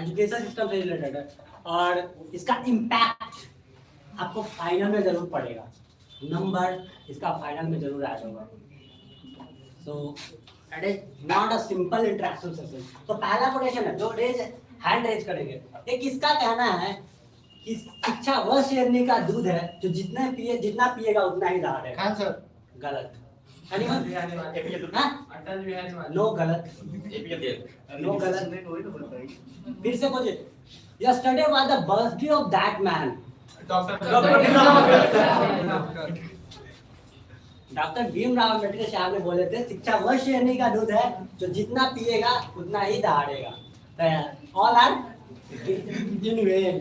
एजुकेशन सिस्टम से रिलेटेड है और इसका इम्पैक्ट आपको फाइनल में जरूर पड़ेगा. नंबर इसका फाइनल में जरूर ऐड होगा. So it is not a simple interaction session. तो पहला कोटेशन है जो हैंड रेज करेंगे. ये किसका कहना है कि शिक्षा वह शेरनी का दूध है जो जितना पिएगा उतना ही दहाड़ेगा. खान सर. गलत. नो गलत. नो गलत. फिर से पूछे. Yesterday was the birthday of that man. Doctor Bhimrao Ambedkar साहब ने बोले थे शिक्षा वह शेरनी का दूध है जो जितना पिएगा उतना ही दहाड़ेगा. All are in vain.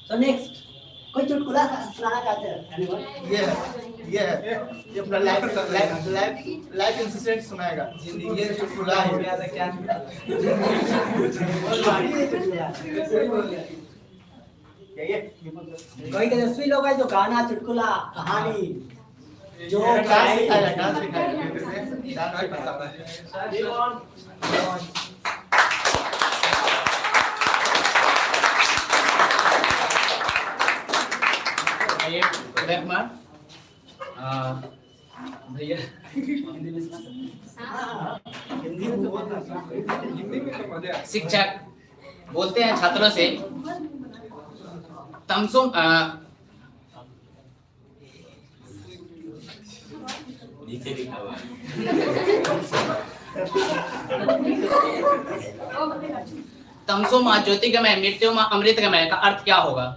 So next, कोई चुटकुला सुनाना चाहते हैं? ये अपना लाइफ इंसिडेंट सुनाएगा. ये चुटकुला है क्या? कोई तेजस्वी लोग है जो गाना, चुटकुला, कहानी. जो उदय कुमार भैया शिक्षक बोलते हैं छात्रों से तमसो तमसो माँ ज्योतिगमय मृत्यु माँ अमृतगमय का अर्थ क्या होगा?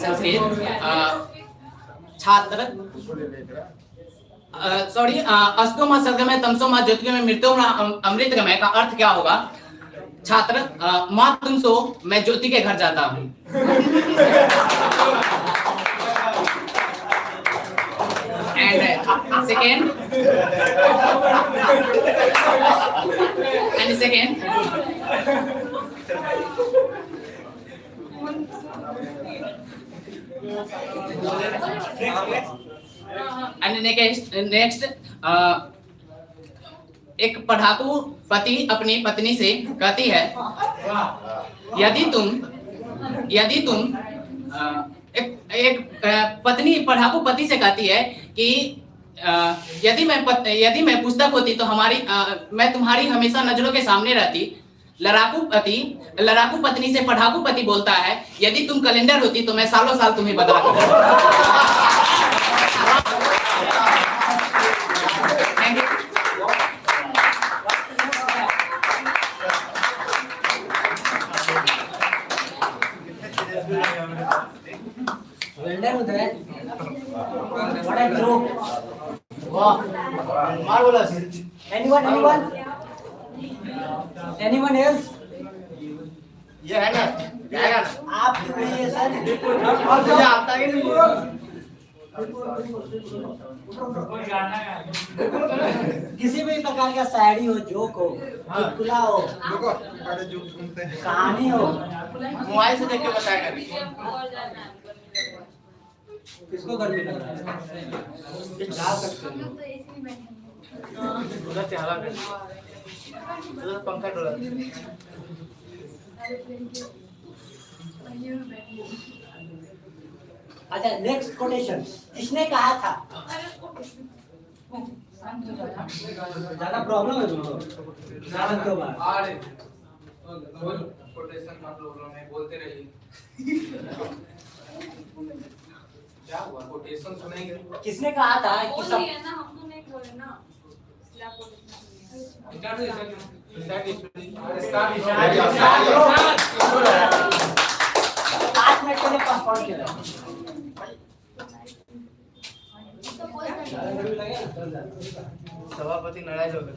संस्कृत छात्र सॉरी अस्तो माँ सदगमय तमसो माँ ज्योतिगमय मृत्यु माँ अमृतगमय का अर्थ क्या होगा? छात्र माँ तुम सो मैं ज्योति के घर जाता हूँ। And second नेक्स्ट एक पढ़ाकू पति अपनी पत्नी से कहती है यदि तुम एक पत्नी पढ़ाकू पति से कहती है कि यदि मैं पुस्तक होती तो मैं तुम्हारी हमेशा नजरों के सामने रहती। लड़ाकू पत्नी से पढ़ाकू पति बोलता है यदि तुम कैलेंडर होती तो मैं सालों साल तुम्हें बदला thank you. What a joke! Wow, marvelous! Anyone else? ये है ना आप नहीं है सर। मुझे आता ही नहीं है। किसी भी प्रकार का शायरी हो, जोक हो, चुटकुला हो, कहानी हो, मोबाइल से देख के बताया कभी। किसको गर्मी लग रहा है? गा सकते हो। उधर से हवा कर, उधर पंखा डोला। अच्छा, नेक्स्ट कोटेशन किसने कहा था? ज्यादा प्रॉब्लम है तुमको? कोटेशन आप लोगों में बोलते रहिए। क्या हुआ? कोटेशन सुनेंगे। किसने कहा था कि सब है ना, हम तो नहीं बोले ना। पाँच मिनट के लिए कंपाउंड किया। सभापति नाराज हो गए।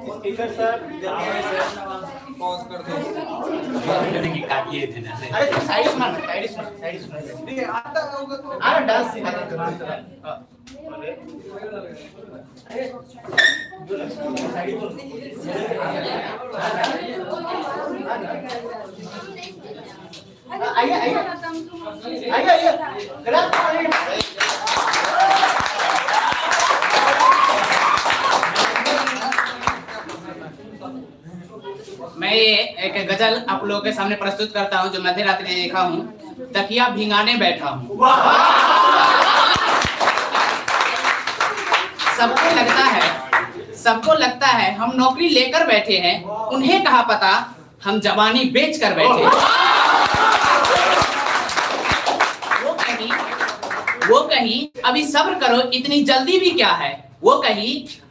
स्पीकर सर पॉज कर दो। अरे साइड में ठीक है, आता होगा तो डांस सिखाना आइए मैं ये एक गजल आप लोगों के सामने प्रस्तुत करता हूँ जो मध्य रात्रि लिखा हूँ। तकिया भिंगाने बैठा हूँ। सबको लगता है हम नौकरी लेकर बैठे हैं, उन्हें कहा पता हम जवानी बेच कर बैठे हैं। वो कहीं अभी सब्र करो इतनी जल्दी भी क्या है।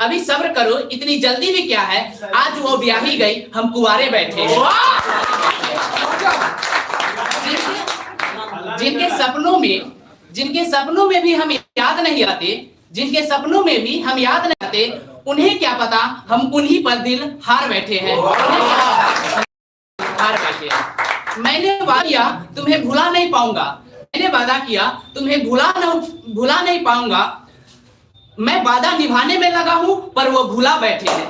अभी सब्र करो इतनी जल्दी भी क्या है। आज वो ब्याही गई हम कुंवारे बैठे हैं। जिनके सपनों में भी हम याद नहीं आते, उन्हें क्या पता हम उन्हीं पर दिल हार बैठे हैं। मैंने वादा किया तुम्हें भुला नहीं पाऊंगा। मैं वादा निभाने में लगा हूँ पर वो भूला बैठे हैं।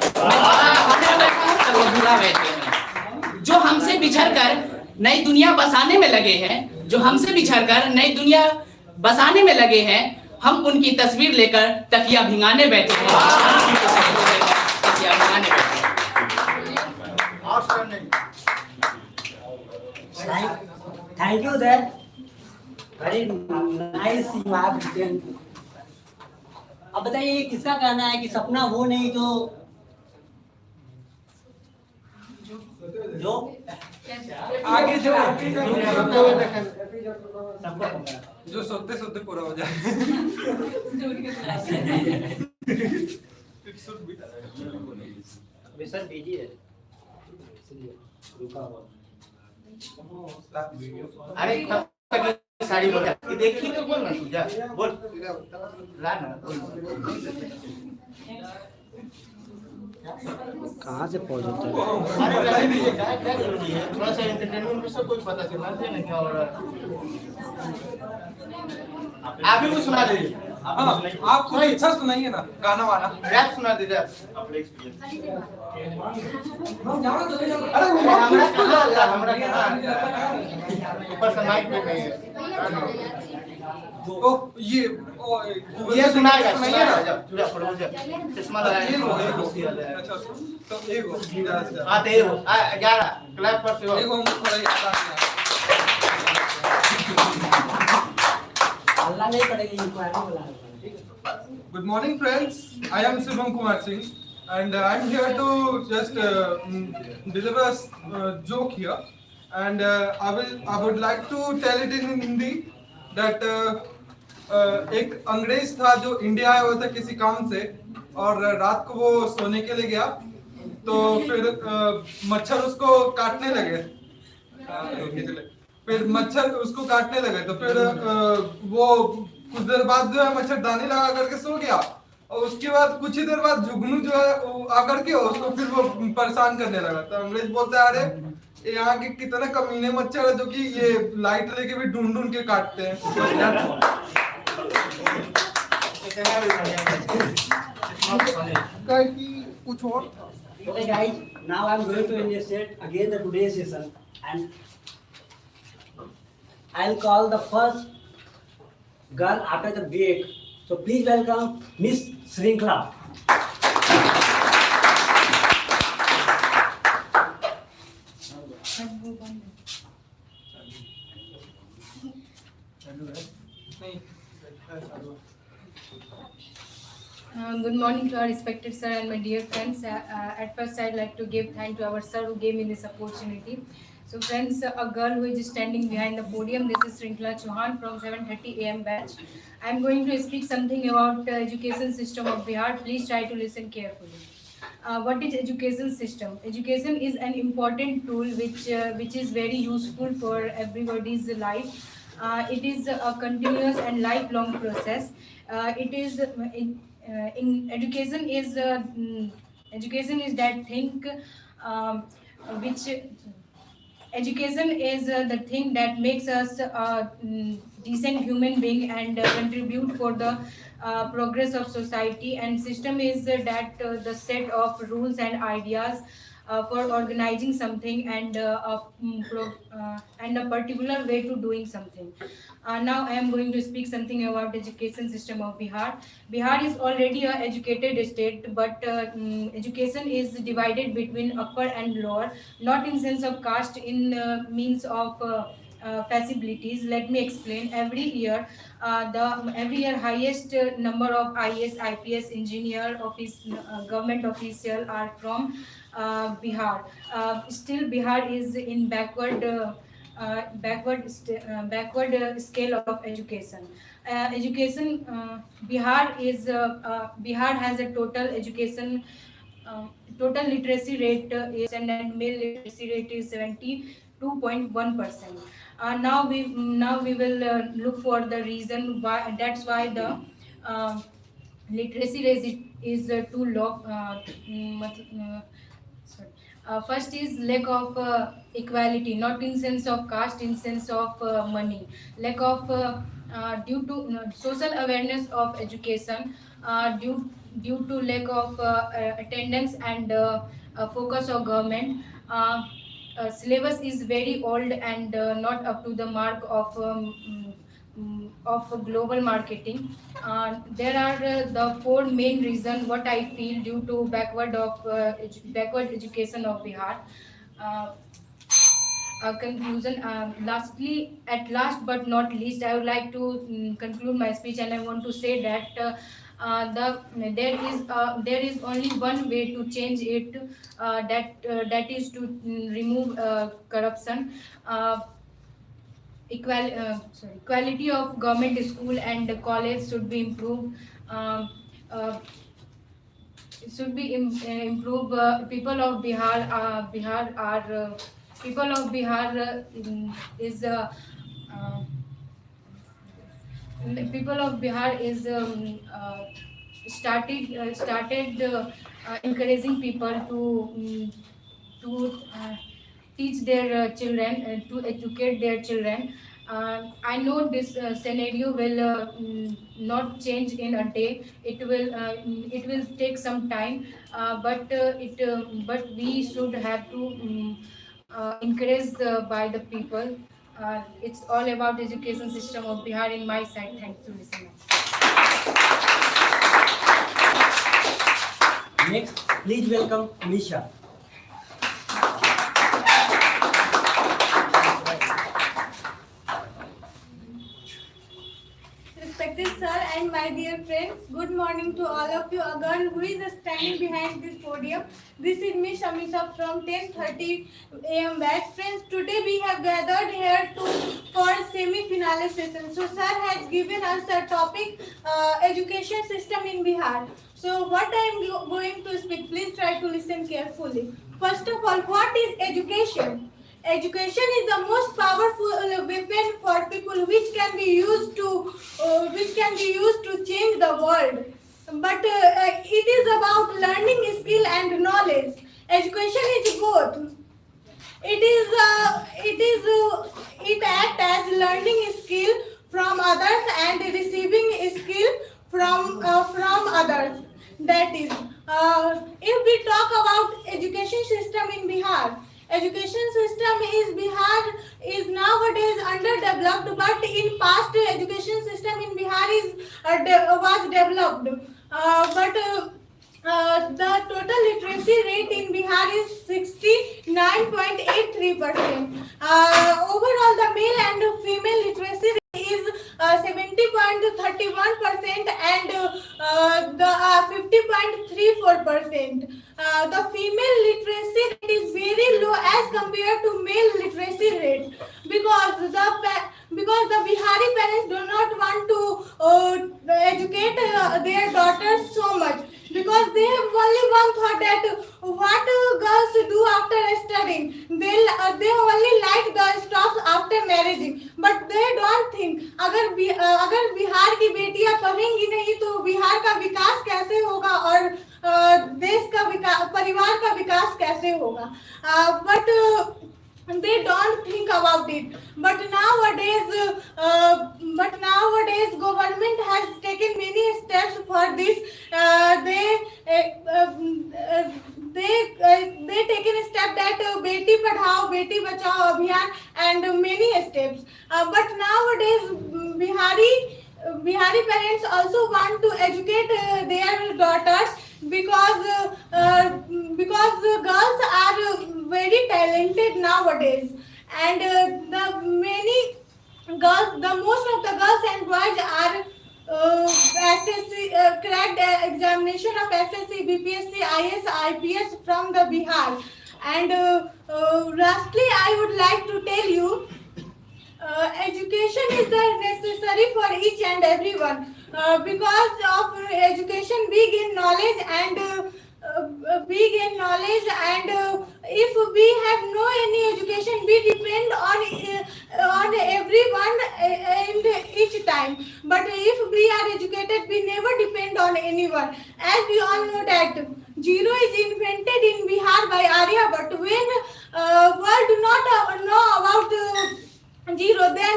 जो हमसे बिछड़ कर नई दुनिया बसाने में लगे हैं, जो हमसे बिछड़कर नई दुनिया बसाने में लगे हैं, हम उनकी तस्वीर लेकर तकिया भिंगाने बैठे हैं। तकिया भिंगाने बैठे हैं। Thank you that very nice you have written. अब बताइए ये किसका कहना है कि सपना वो नहीं जो आगे जो सबका जो सोते सोते पूरा हो जाए। सर बिजी है इसलिए रुका हुआ। अरे साड़ी बोल देखी तो बोल ना तू जा बोल ला ना कहाँ से पहुँच जाता है? अरे क्या जरूरी है थोड़ा सा एंटरटेनमेंट में सब कुछ पता चलना चाहिए ना क्या हो रहा है। आप भी कुछ सुना दीजिए। आप कोई अच्छा सुनाइए ना, गाना वाना रैप सुना दीजिए अपने एक्सपीरियंस। अरे हमरा कहाँ ऊपर से माइक पे नहीं है। ओ ये सुनाएगा सुनाइए ना। चश्मा लगाए अच्छा तो एगो हाँ तो एगो 11 क्लैप पर से एगो हम थोड़ा याद आ गया। अल्लाह नहीं करेगी इंक्वायरी बुला। Good morning, friends. I am Shivam Kumar Singh, and I am here to just deliver a joke here. And I would like to tell it in Hindi that एक अंग्रेज था जो इंडिया आया हुआ था किसी काम से, और रात को वो सोने के लिए गया, तो फिर मच्छर उसको काटने लगे। फिर मच्छर उसको काटने लगे, तो फिर वो कुछ देर बाद जो है मच्छरदानी लगा करके सो गया, और उसके बाद कुछ ही देर बाद जुगनू जो है वो आकर के उसको फिर वो परेशान करने लगा। तो अंग्रेज बोलता है अरे यहाँ के कितने कमीने मच्छर है जो कि ये लाइट लेके भी ढूंढ ढूंढ के काटते हैं। कुछ और? Okay guys, now I am going to initiate again the today's session, and I'll call the first girl after the break. So please welcome Miss Shrinkla. Good morning to our respected sir and my dear friends. At first, I'd like to give thanks to our sir who gave me this opportunity. So friends, a girl who is standing behind the podium, this is Shrinkla Chauhan from 7:30 AM batch. I'm going to speak something about the education system of Bihar. Please try to listen carefully. What is education system? Education is an important tool which is very useful for everybody's life. It is a continuous and lifelong process. Education is that thing which education is the thing that makes us a decent human being and contribute for the progress of society, and system is that the set of rules and ideas for organizing something and a particular way to doing something. Now I am going to speak something about education system of Bihar. Bihar is already a educated state, but education is divided between upper and lower, not in sense of caste, in means of facilities. Let me explain. Every year highest number of IAS, IPS, engineer, government official are from Bihar. Still, Bihar is in backward scale of education. Bihar has a total education. Total literacy rate is and male literacy rate is 72.1%. Now we will look for the reason why. That's why the literacy rate is too low. First is lack of equality, not in sense of caste, in sense of money. Lack of due to social awareness of education, due to lack of attendance and focus of government. syllabus is very old and not up to the mark of global marketing. There are the four main reasons what I feel due to backward education of Bihar. Uh, Conclusion. Lastly, at last but not least, I would like to conclude my speech, and I want to say that there is only one way to change it. That is to remove corruption. Quality of government school and college should be improved. Um, uh, improved. People of Bihar are people of Bihar is uh, people of Bihar is started encouraging people to teach their children, to educate their children. I know this scenario will not change in a day. It will take some time, but we should have to encouraged by the people. It's all about education system of Bihar in my side. Thanks for listening. Next, please welcome Misha. Respected sir and my dear friends, good morning to all of you. A girl who is standing behind this podium. This is Miss Amisha from 10:30 a.m. batch. Friends, today we have gathered here for semi-finale session. So sir has given us a topic, education system in Bihar. So what I am going to speak, please try to listen carefully. First of all, what is education? Education is the most powerful weapon for people which can be used to change the world. But it is about learning skill and knowledge. Education is both. It acts as learning skill from others and receiving skill from others. That is, if we talk about education system in Bihar. Education system is nowadays underdeveloped, but in past education system in Bihar was developed. The total literacy rate in Bihar is 69.83%. Overall, the male and female literacy rate is 70.31% and the 50.34%. The female literacy rate is very low as compared to male literacy rate because the Bihari parents do not want to educate their daughters so much because they have only one thought that what girls do after studying. They only like the stuff after marrying, but they don't think अगर बिहार की बेटियां पढ़ेंगी नहीं तो बिहार का विकास कैसे होगा और देश का विकास, परिवार का विकास कैसे होगा. But they don't think about it. But nowadays government has taken many steps for this. They taken a step that beti padhao beti bachao abhiyan and many steps. But nowadays Bihari parents also want to educate their daughters because girls are very talented nowadays, and most of the girls and boys are SSC cracked examination of SSC, BPSC, IS, IPS from the Bihar. And lastly, I would like to tell you, education is necessary for each and everyone. Because of education, we gain knowledge, and if we have no any education, we depend on everyone and each time. But if we are educated, we never depend on anyone. As we all know that zero is invented in Bihar by Aryabhatta. When world do not know about zero, then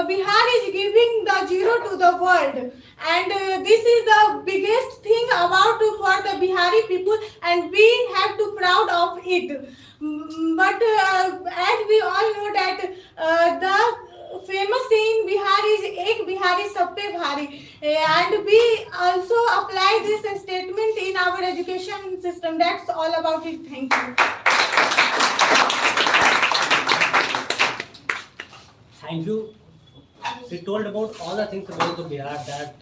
Bihar is giving the zero to the world, and this is the biggest thing about for the Bihari people, and we have to proud of it. But as we all know that the famous saying Bihar is Ek Bihari Sab Pe Bhari, and we also apply this statement in our education system. That's all about it. Thank you. Thank you. She told about all the things about the Bihar, that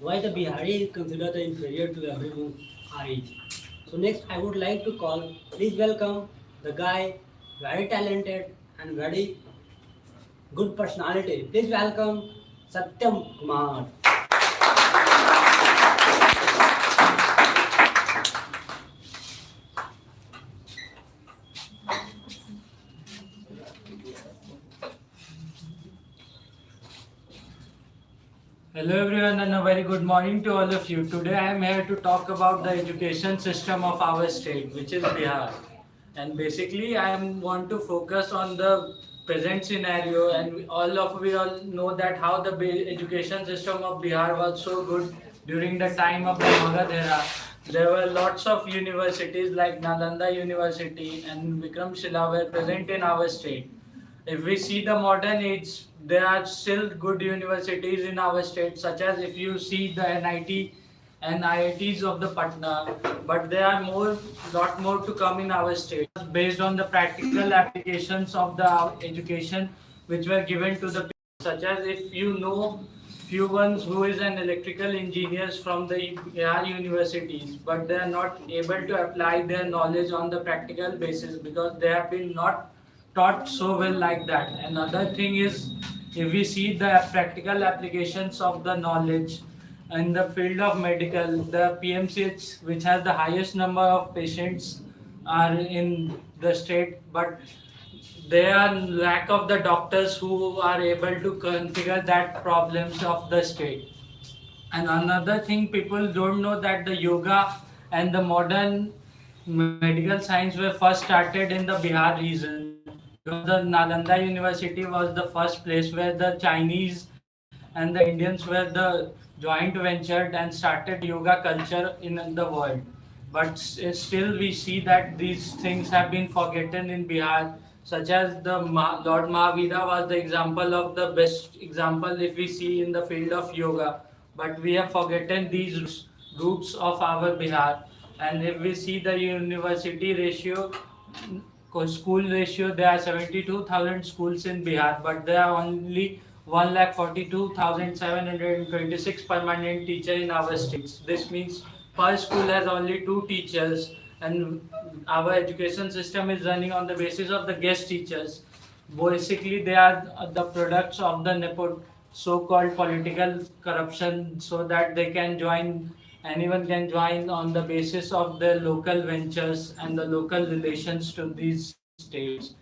why the Bihari is considered the inferior to everyone's age. So next I would like to call, please welcome the guy, very talented and very good personality. Please welcome Satyam Kumar. Hello everyone and a very good morning to all of you. Today I am here to talk about the education system of our state, which is Bihar. And basically I want to focus on the present scenario, and we all know that how the education system of Bihar was so good during the time of the Magadha era. There were lots of universities like Nalanda University and Vikramshila were present in our state. If we see the modern age, there are still good universities in our state, such as if you see the NIT and IITs of the Patna, but there are lot more to come in our state based on the practical applications of the education which were given to the people, such as if you know few ones who is an electrical engineers from the Bihar universities, but they are not able to apply their knowledge on the practical basis because they have been not taught so well like that. Another thing is, if we see the practical applications of the knowledge in the field of medical, the PMCH, which has the highest number of patients, are in the state, but there are lack of the doctors who are able to configure that problems of the state. And another thing, people don't know that the yoga and the modern medical science were first started in the Bihar region. The Nalanda University was the first place where the Chinese and the Indians were the joint ventured and started yoga culture in the world. But still we see that these things have been forgotten in Bihar, such as the Lord Mahavira was the example of the best example if we see in the field of yoga. But we have forgotten these roots of our Bihar. And if we see the university ratio, school ratio, there are 72,000 schools in Bihar, but there are only 1,42,726 permanent teachers in our states. This means per school has only 2 teachers, and our education system is running on the basis of the guest teachers. Basically, they are the products of the so-called political corruption, so that they can join. Anyone can join on the basis of their local ventures and the local relations to these states.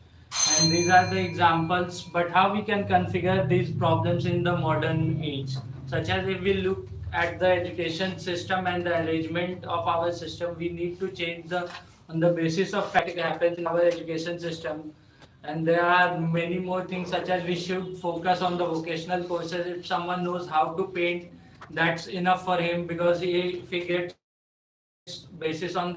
And these are the examples, but how we can configure these problems in the modern age, such as if we look at the education system and the arrangement of our system, we need to change on the basis of practical happens in our education system. And there are many more things, such as we should focus on the vocational courses. If someone knows how to paint, that's enough for him, because if he gets basis on,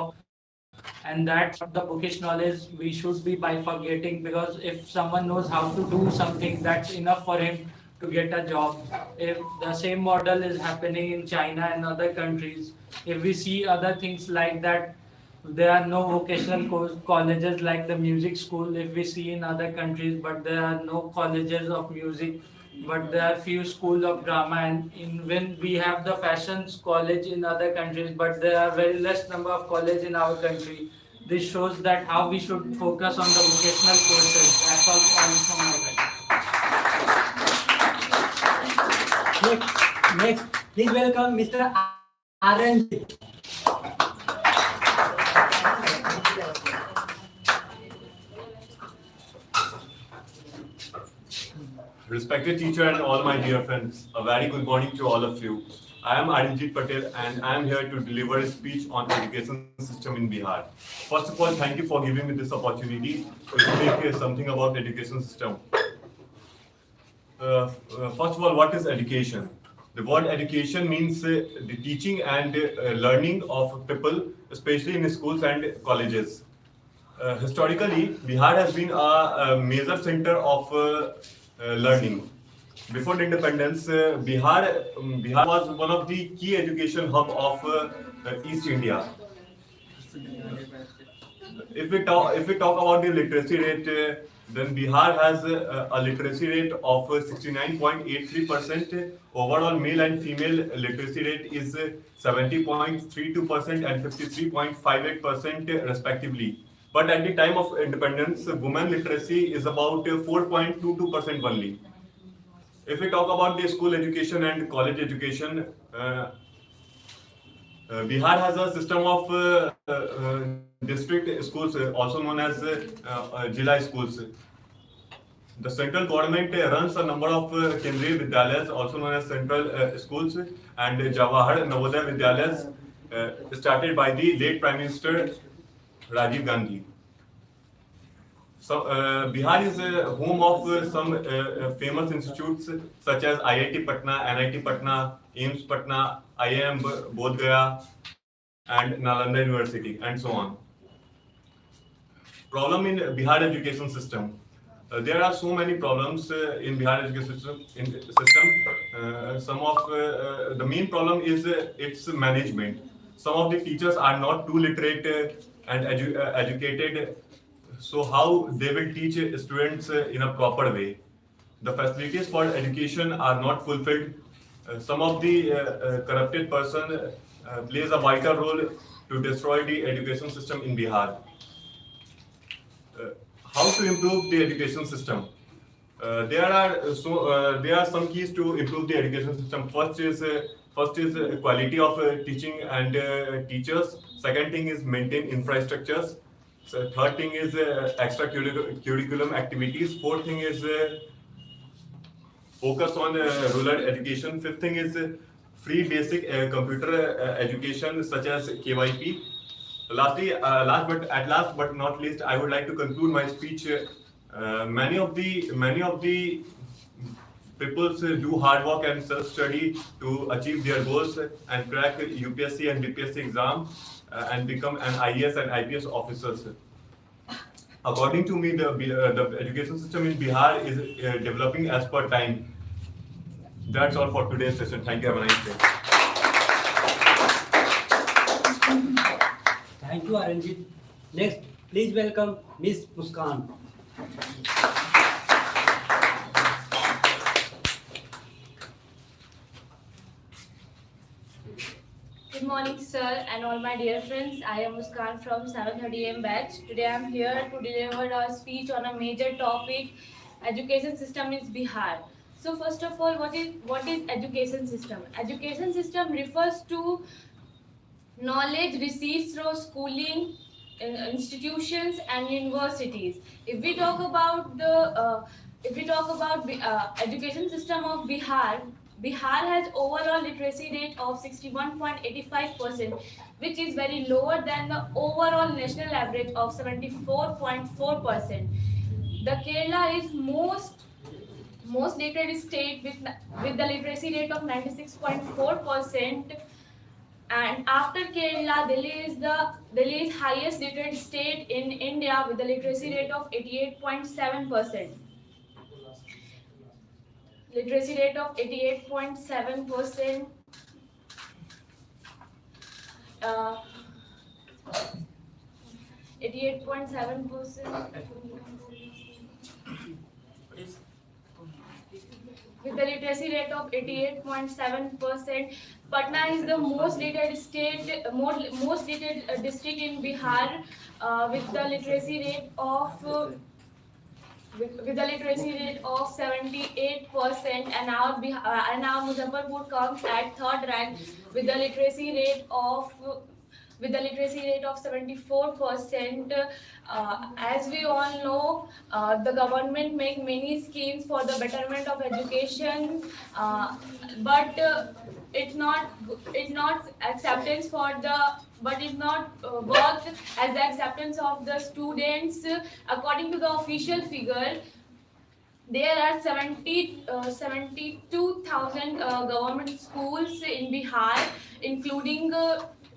and that's the bookish knowledge we should be bifurcating, because if someone knows how to do something, that's enough for him to get a job. If the same model is happening in China and other countries, if we see other things like that, there are no vocational colleges like the music school if we see in other countries, but there are no colleges of music, but there are few schools of drama, and when we have the fashions college in other countries, but there are very less number of colleges in our country. This shows that how we should focus on the vocational courses. That's all from my side. Next, please welcome Mr. RNG. Respected teacher and all my dear friends, a very good morning to all of you. I am Arinjit Patel and I am here to deliver a speech on education system in Bihar. First of all, thank you for giving me this opportunity to speak something about education system. First of all, what is education? The word education means the teaching and learning of people, especially in schools and colleges. Historically, Bihar has been a major center of learning. Before the independence, Bihar was one of the key education hub of East India. If we talk about the literacy rate, then Bihar has a literacy rate of 69.83%. Overall male and female literacy rate is 70.32% and 53.58% respectively. But at the time of independence, women literacy is about 4.22% only. If we talk about the school education and college education, Bihar has a system of district schools, also known as Jila schools. The central government runs a number of Kendriya Vidyalayas, also known as central schools, and Jawahar Navodaya Vidyalayas, started by the late Prime Minister Rajiv Gandhi. So, Bihar is home of some famous institutes such as IIT Patna, NIT Patna, AIIMS Patna, IIM Bodh Gaya, and Nalanda University, and so on. Problem in Bihar education system. There are so many problems in Bihar education system. Some of the main problem is its management. Some of the teachers are not too literate and educated. So how they will teach students in a proper way? The facilities for education are not fulfilled. Some of the corrupted person plays a vital role to destroy the education system in Bihar. How to improve the education system? There are some keys to improve the education system. First is quality of teaching and teachers. Second thing is maintain infrastructures. So third thing is extra curriculum activities. Fourth thing is focus on rural education. Fifth thing is free basic computer education such as KYP. Lastly, last but not least, I would like to conclude my speech. Many of the people do hard work and self-study to achieve their goals and crack UPSC and BPSC exam and become an IAS and IPS officers. According to me, the education system in Bihar is developing as per time. That's all for today's session. Thank you. Have a nice day. Thank you, Aranjit. Next, please welcome Miss Muskan. Good morning, sir, and all my dear friends. I am Muskan from 7:30 AM batch. Today I am here to deliver a speech on a major topic, education system in Bihar. So first of all, what is education system? Education system refers to knowledge received through schooling, institutions, and universities. If we talk about education system of Bihar, Bihar has overall literacy rate of 61.85%, which is very lower than the overall national average of 74.4%. The Kerala is most literate state with the literacy rate of 96.4%. And after Kerala, Delhi is highest literate state in India with a literacy rate of 88.7%. Literacy rate of 88.7%. 88.7%. With the literacy rate of 88.7%, Patna is the most literate district in Bihar with the literacy rate of 78%, and our Muzaffarpur comes at third rank with the literacy rate of 74%. As we all know, the government make many schemes for the betterment of education, but it's not acceptance for the. But it not work as the acceptance of the students. According to the official figure, there are 72,000 government schools in Bihar, including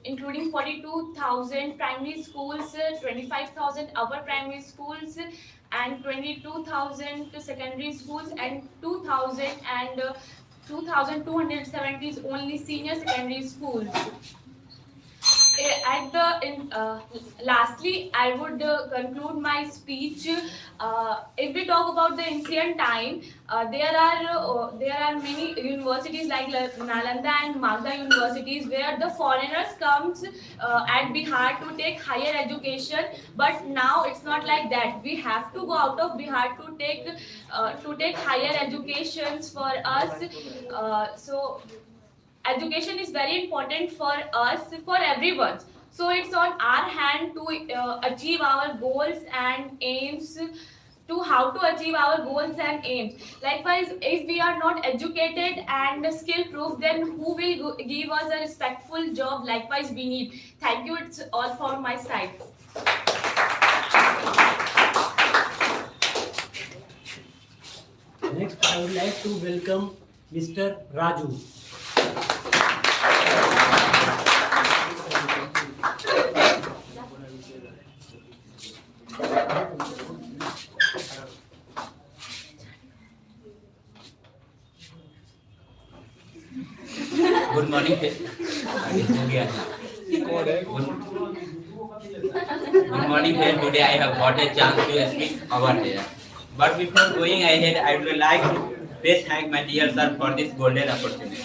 including 42,000 primary schools, 25,000 upper primary schools, and 22,000 secondary schools, and 2,270 is only senior secondary schools. Lastly, I would conclude my speech. If we talk about the ancient time, there are many universities like Nalanda and Magda universities where the foreigners comes at Bihar to take higher education. But now it's not like that. We have to go out of Bihar to take higher educations for us. So education is very important for us, for everyone. So it's on our hand to achieve our goals and aims, to how to achieve our goals and aims. Likewise, if we are not educated and skill proof, then who will give us a respectful job? Likewise, we need. Thank you. It's all from my side. Next, I would like to welcome Mr. Raju. Good morning. Good morning, friend. Today I have got a chance to speak over here. But before going ahead, I would like to thank my dear sir for this golden opportunity.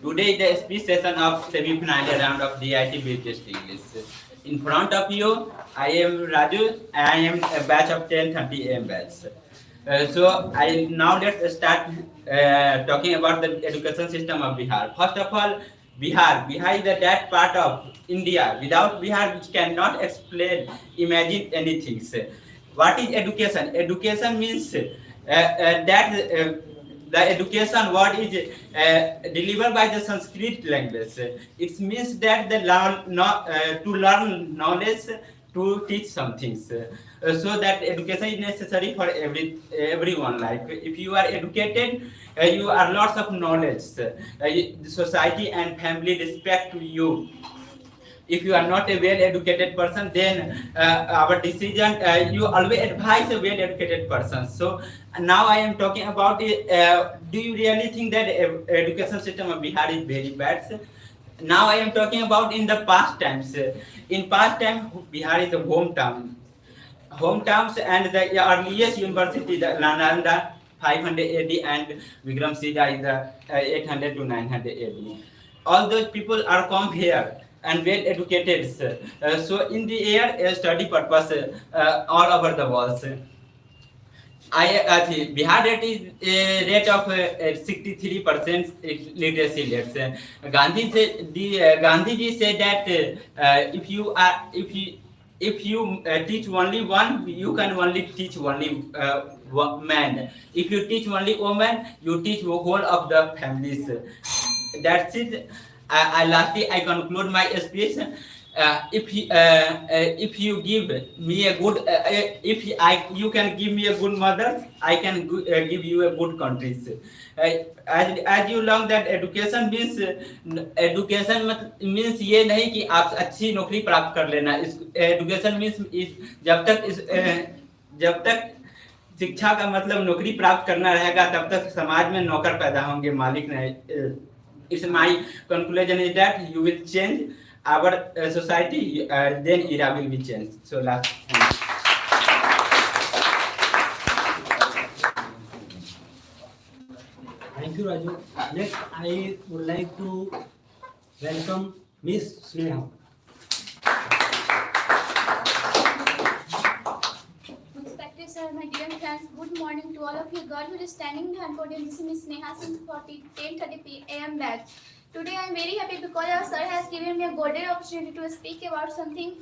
Today is the speech session of semi-final round of DIIT British English. In front of you, I am Raju. I am a batch of 1030 AM batch. So now let's start talking about the education system of Bihar. First of all, Bihar is that part of India. Without Bihar, which cannot imagine anything. What is education? Education means that the education word is delivered by the Sanskrit language. It means that to learn knowledge, to teach some things. So that education is necessary for everyone. Like if you are educated, you are lots of knowledge. Society and family respect you. If you are not a well-educated person, then our decision, you always advise a well-educated person. So now I am talking about it. Do you really think that education system of Bihar is very bad? Now I am talking about in the past times. In past time, Bihar is a hometowns, and the earliest university, the Nalanda, 500 AD, and Vikramshila is the 800 to 900 AD. All those people are come here and well educated. So in the air, study purpose all over the world. Bihar rate is a rate of 63% literacy rates. Gandhiji said that if you teach only one, you can only teach only man. If you teach only woman, you teach whole of the families. That's it. Lastly, I conclude my speech. If you give me a good, you can give me a good mother, I can give you a good countries. As you learn that education means ये नहीं कि आप अच्छी नौकरी प्राप्त कर लेना. Education means जब तक शिक्षा का मतलब नौकरी प्राप्त करना रहेगा, तब तक समाज में नौकर पैदा होंगे, मालिक नहीं. It's my conclusion is that you will change our society, then era will be changed. So last. Thank you, Raju. Next, I would like to welcome Miss Sneha. Respected sir, my dear friends, good morning to all of you. Girl who is standing behind podium, this is Miss Sneha since 10:30 AM back. Today I am very happy because our sir has given me a golden opportunity to speak about something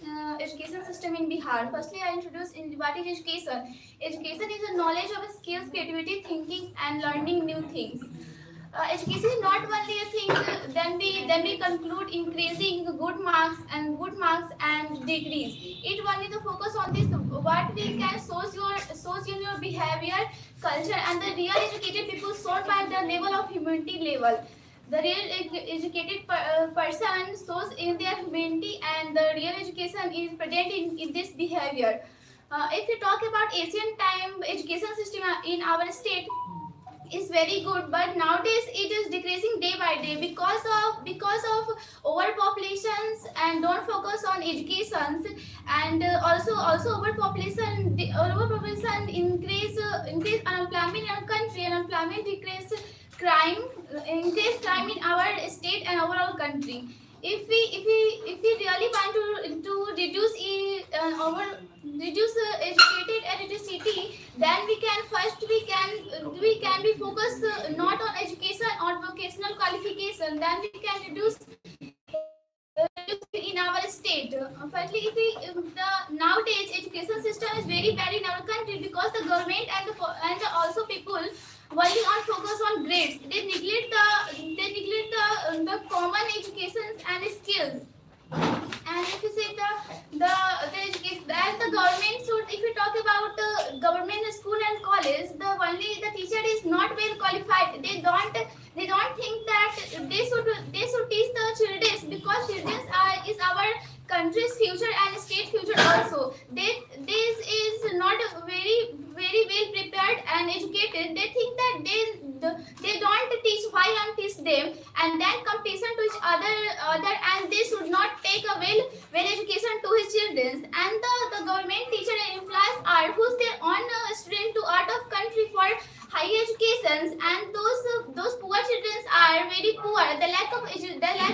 education system in Bihar. Firstly, I introduce what is education. Education is a knowledge of skills, creativity, thinking, and learning new things. Education is not only a thing. Then we conclude increasing good marks and degrees. It only to focus on this. What we can source in your behavior, culture, and the real educated people shown by the level of humanity level. The real educated person shows in their humanity, and the real education is present in this behavior. If we talk about ancient time education system in our state is very good, but nowadays it is decreasing day by day because of overpopulations and don't focus on education, and also overpopulation increase unemployment in our country, and unemployment decrease crime increase crime in our state and overall country. If we really want to reduce educated illiteracy, then we can be focused not on education or vocational qualification. Then we can reduce in our state. Firstly, if the nowadays education system is very bad in our country because the government and also people only on focus on grades. They neglect the common education and skills. And if you say the education, and the government should, if you talk about government school and college, the teacher is not well qualified. They don't think that they should teach the children, because children is our country's future and state future also. This is not very well prepared and educated. They think that they don't teach why and teach them, and then competition to each other, and they should not take a well education to his children. And the government teacher and employees are who's their own student to out of country for high educations, and those poor children are very poor. The lack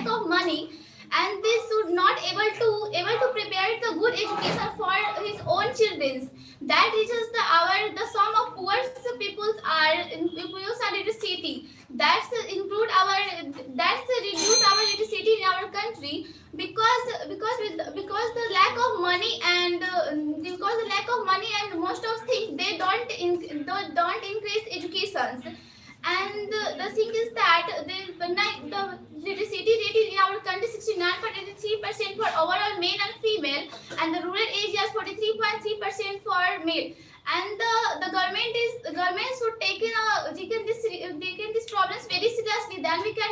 of money, and they should not able to prepare the good education for his own children. That reaches the sum of poor peoples are literacy. That's reduce our literacy in our country, because the lack of money and most of things, they don't increase educations. And the thing is that the literacy rate in our country 69.83% for overall male and female, and the rural areas 43.3% for male. And the government should taken these problems very seriously. Then we can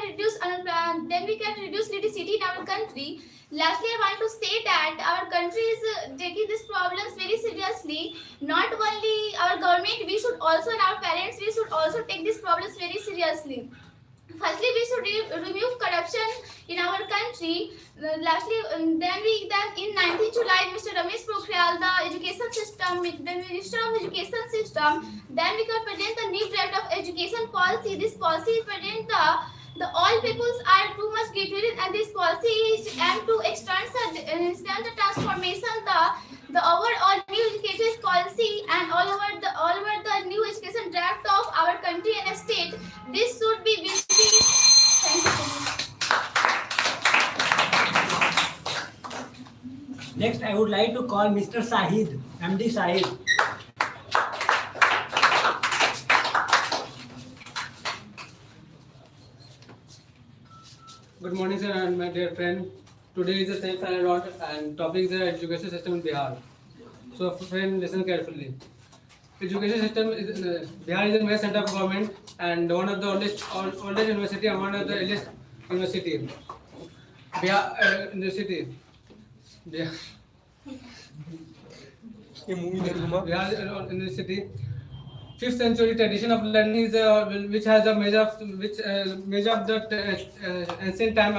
reduce literacy in our country. Lastly, I want to say that our country is taking these problems very seriously. Not only our government, we should also, and our parents, we should also take these problems very seriously. Firstly, we should remove corruption in our country. Lastly, then in 19th July, Mr. Ramesh Pokhriyal, the education system, the Minister of Education System, then we can present the new draft of education policy. This policy present the all peoples are too much gifted, and this policy is aimed to extend the transformation, the overall new education policy, and all over the new education draft of our country and state. This should be visible. Thank you so much. Next, I would like to call Mr. Sahid, MD Sahid. Good morning, sir, and my dear friend. Today is the semi-final round, and topic is the education system in Bihar. So, friend, listen carefully. Education system is Bihar is the main center of government and one of the oldest university and one of the earliest university. Bihar University. Bihar University. 5th century tradition of learning is which has a measure of the ancient time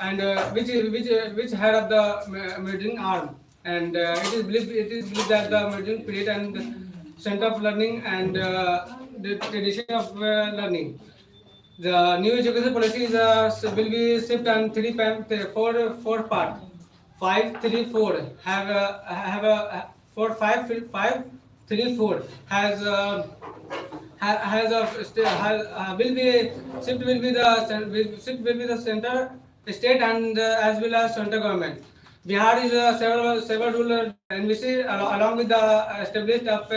and which had of the modern arm, and it is believed that the modern period and center of learning and the tradition of learning. The new education policy is will be shaped on four part. 5, 3, 4 have a 4, 5, 3, 4 has a will be the center state and as well as center government. Bihar is several rural universities along with the established of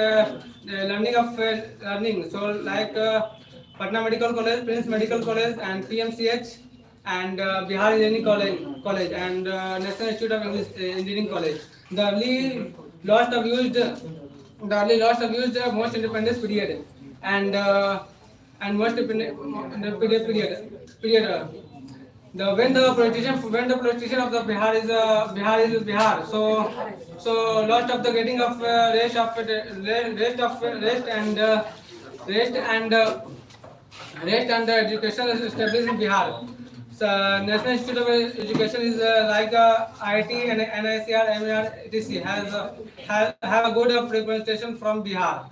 learning. So like Patna Medical College, Prince Medical College, and PMCH, and Bihar Engineering College, and National Institute of Engineering College. The early lost of used most independence period, and and most period. When the politician of the Bihar is Bihar, so lots of the getting of rest and the education is established in Bihar. So National Institute of Education is like IIT and NICR, MER, etc. have a good representation from Bihar.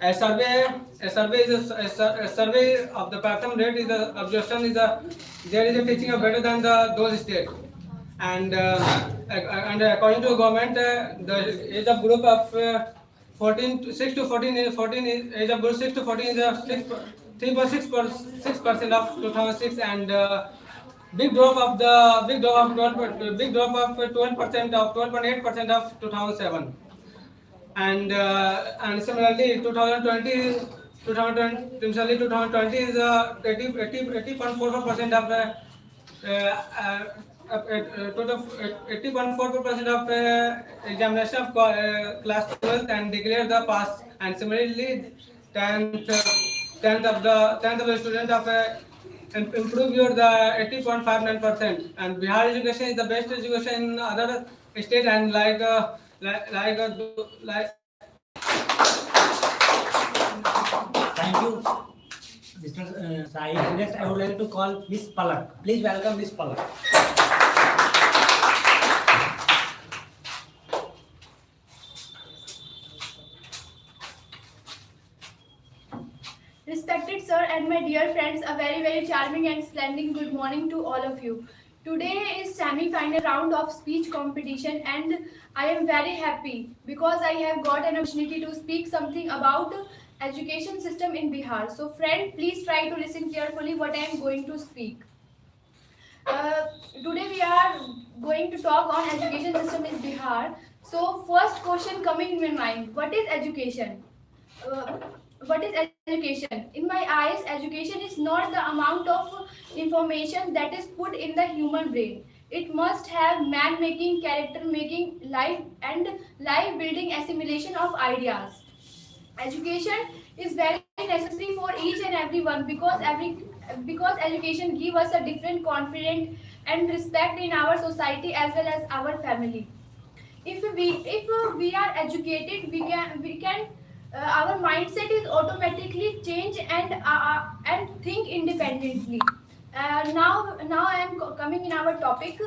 A survey is a survey of the pattern rate is a observation is a there is a teaching better than those states. And according to government, the age of group of 6 to 14 age of group 6 to 14 is 3.6% of 2006, and big drop of 12% of 12.8% of 2007. And similarly 2020 is 80.44% of total 80.44% of examination of class 12th and declare the pass, and similarly 10th of the student of improve your the 80.59%, and Bihar education is the best education in other state, and like Thank you, Mr. Sai. Next, I would like to call Miss Palak. Please welcome Miss Palak. Respected sir and my dear friends, a very charming and splendid good morning to all of you. Today is semi-final round of speech competition, and I am very happy because I have got an opportunity to speak something about education system in Bihar. So friend, please try to listen carefully what I am going to speak. Today we are going to talk on education system in Bihar. So first question coming in my mind, what is education? What is education? In my eyes, education is not the amount of information that is put in the human brain. It must have man-making, character-making, life building assimilation of ideas. Education is very necessary for each and everyone because education gives us a different confidence and respect in our society as well as our family. If we are educated, we can our mindset is automatically change and think independently. Now I am coming in our topic,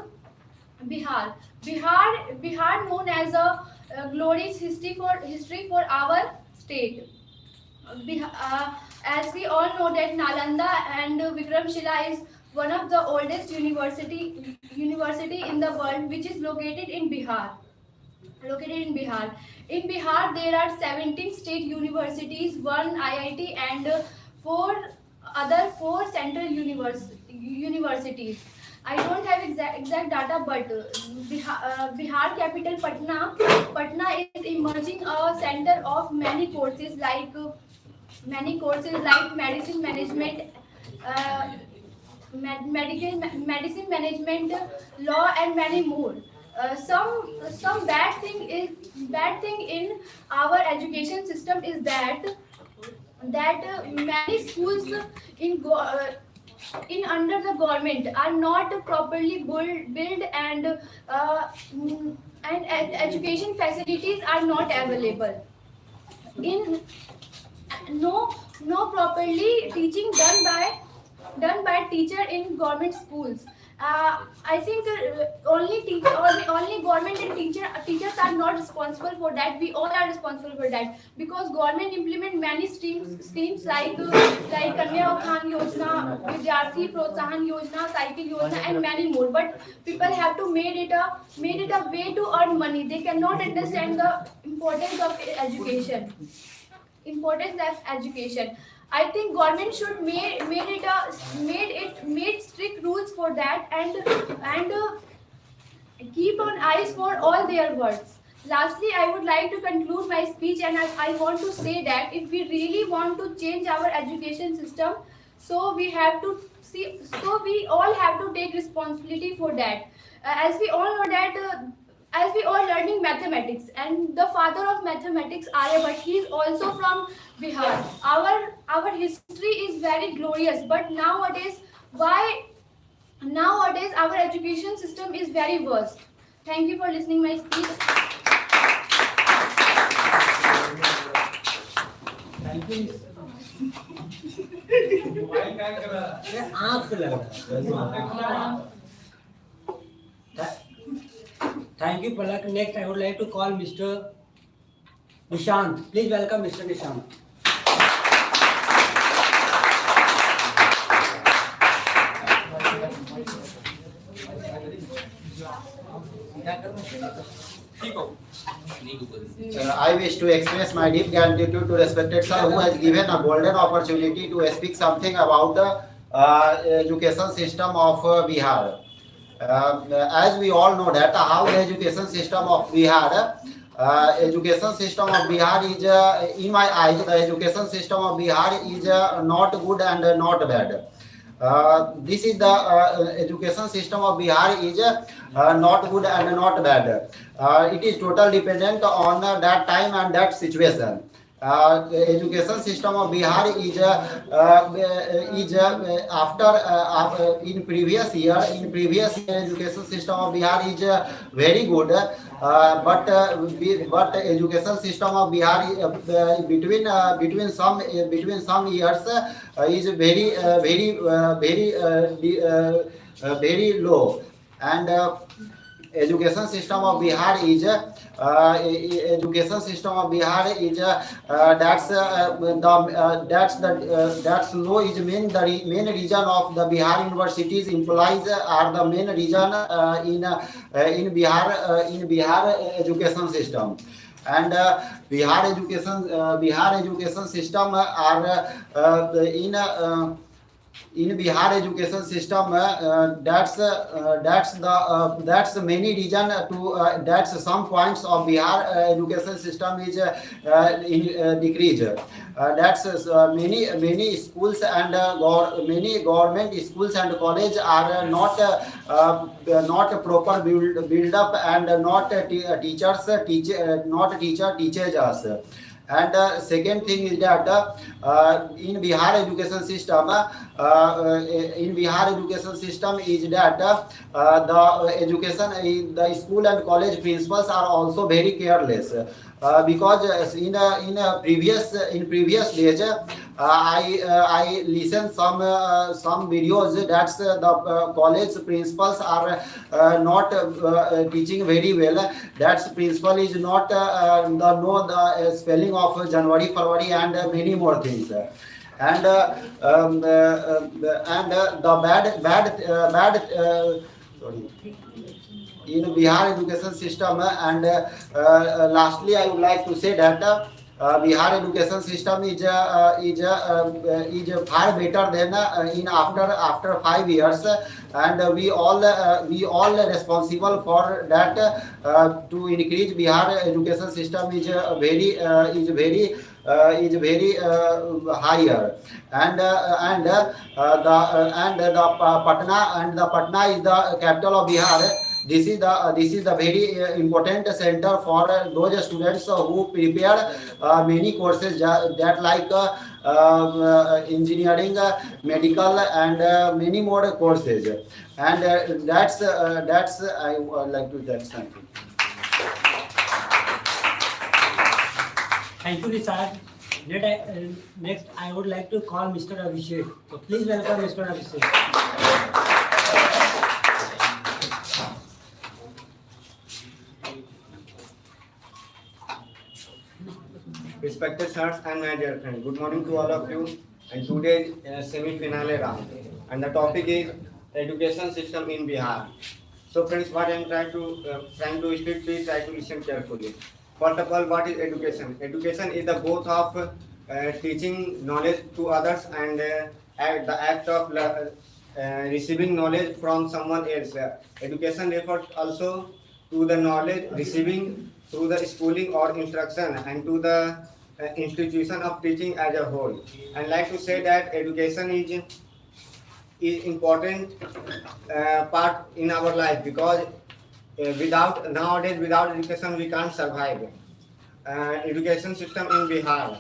Bihar. Bihar known as a glorious history for our state. As we all know that Nalanda and Vikramshila is one of the oldest university in the world, which is located in Bihar. In Bihar, there are 17 state universities, 1 IIT, and 4 central universities. I don't have exact data, but Bihar capital Patna is emerging a center of many courses like medicine management, medicine management, law, and many more. Some bad thing in our education system is that many schools in under the government are not properly built, and education facilities are not available. No properly teaching done by teacher in government schools. I think only government and teachers are not responsible for that. We all are responsible for that because government implement many schemes like Kanya Uthan Yojana, Vidyarthi Protsahan Yojana, Cycle Yojana, and many more. But people have to made it a way to earn money. They cannot understand the importance of education. I think government should made strict rules for that and keep on eyes for all their words. Lastly, I would like to conclude my speech, and I want to say that if we really want to change our education system, so we all have to take responsibility for that. As we all know that as we all learning mathematics, and the father of mathematics Aryabhat, he is also from Bihar. Our history is very glorious, but nowadays our education system is very worst. Thank you for listening my speech. Thank you. आँख से लग रहा है। Thank you, Palak. Next, I would like to call Mr. Nishant. Please welcome Mr. Nishant. I wish to express my deep gratitude to respected sir who has given a golden opportunity to speak something about the education system of Bihar. As we all know that how the education system of Bihar is, in my eyes, the education system of Bihar is not good and not bad. This is the education system of Bihar is not good and not bad. It is totally dependent on that time and that situation. Education system of Bihar is after in previous year education system of Bihar is very good, but education system of Bihar between some years is very low, and education system of Bihar is that's low is main reason of the Bihar universities employees are the main reason in Bihar education system. And Bihar education system are in Bihar education system that's many reason to that's some points of Bihar education system is in decrease. That's many schools and many government schools and college are not proper build up, and not teaches us. And second thing is that in Bihar education system is that the school and college principals are also very careless, because in previous days I listened some videos that's the college principals are not teaching very well. That principal is not know the spelling of January, February, and many more things. And the bad sorry, in Bihar education system. And lastly, I would like to say that Bihar education system is far better than in after 5 years, and we all responsible for that to increase Bihar education system is very higher. And Patna is the capital of Bihar. This is the very important center for those students who prepare many courses that like engineering, medical, and many more courses. And that's I would like to thank you. Thank you, Nisar. Next, I would like to call Mr. Abhishek. So please welcome Mr. Abhishek. Respected sirs and my dear friends, good morning to all of you. And today semi-finale round, and the topic is education system in Bihar. So friends, what I am trying to speak, please try to listen carefully. First of all, what is education? Education is the both of teaching knowledge to others and the act of receiving knowledge from someone else. Education refers also to the knowledge receiving through the schooling or instruction, and to the institution of teaching as a whole. And like to say that education is important part in our life, because without education we can't survive. Education system in Bihar.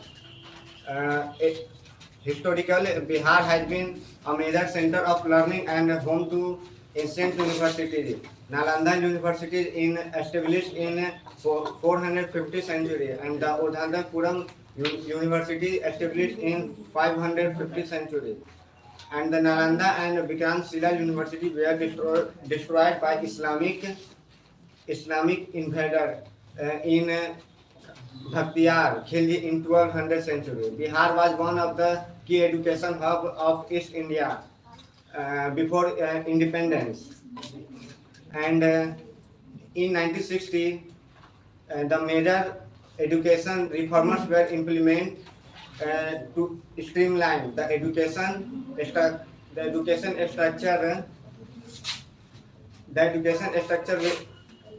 Historically, Bihar has been a major center of learning and home to ancient universities. Nalanda University is established in 450 century, and the Odhandapuram University established in 550 century. And the Nalanda and Vikramshila University were destroyed by Islamic invader in Bhaktiyar, Khilji in 1200th century. Bihar was one of the key education hub of East India before independence. And in 1960, the major education reformers were implemented to streamline the education structure.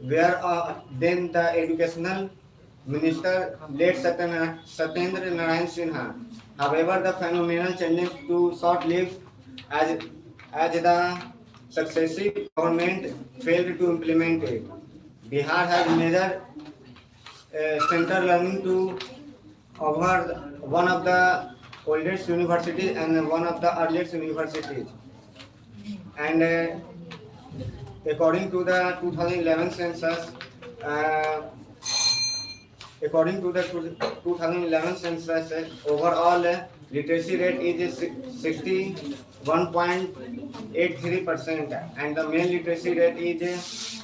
Where then the educational Minister late Satyendra Narayan Sinha. However, the phenomenal changes to short-lived as the successive government failed to implement it. Bihar has major center learning to over one of the oldest universities and one of the earliest universities. And according to the 2011 census, overall literacy rate is 61.83%, and the male literacy rate is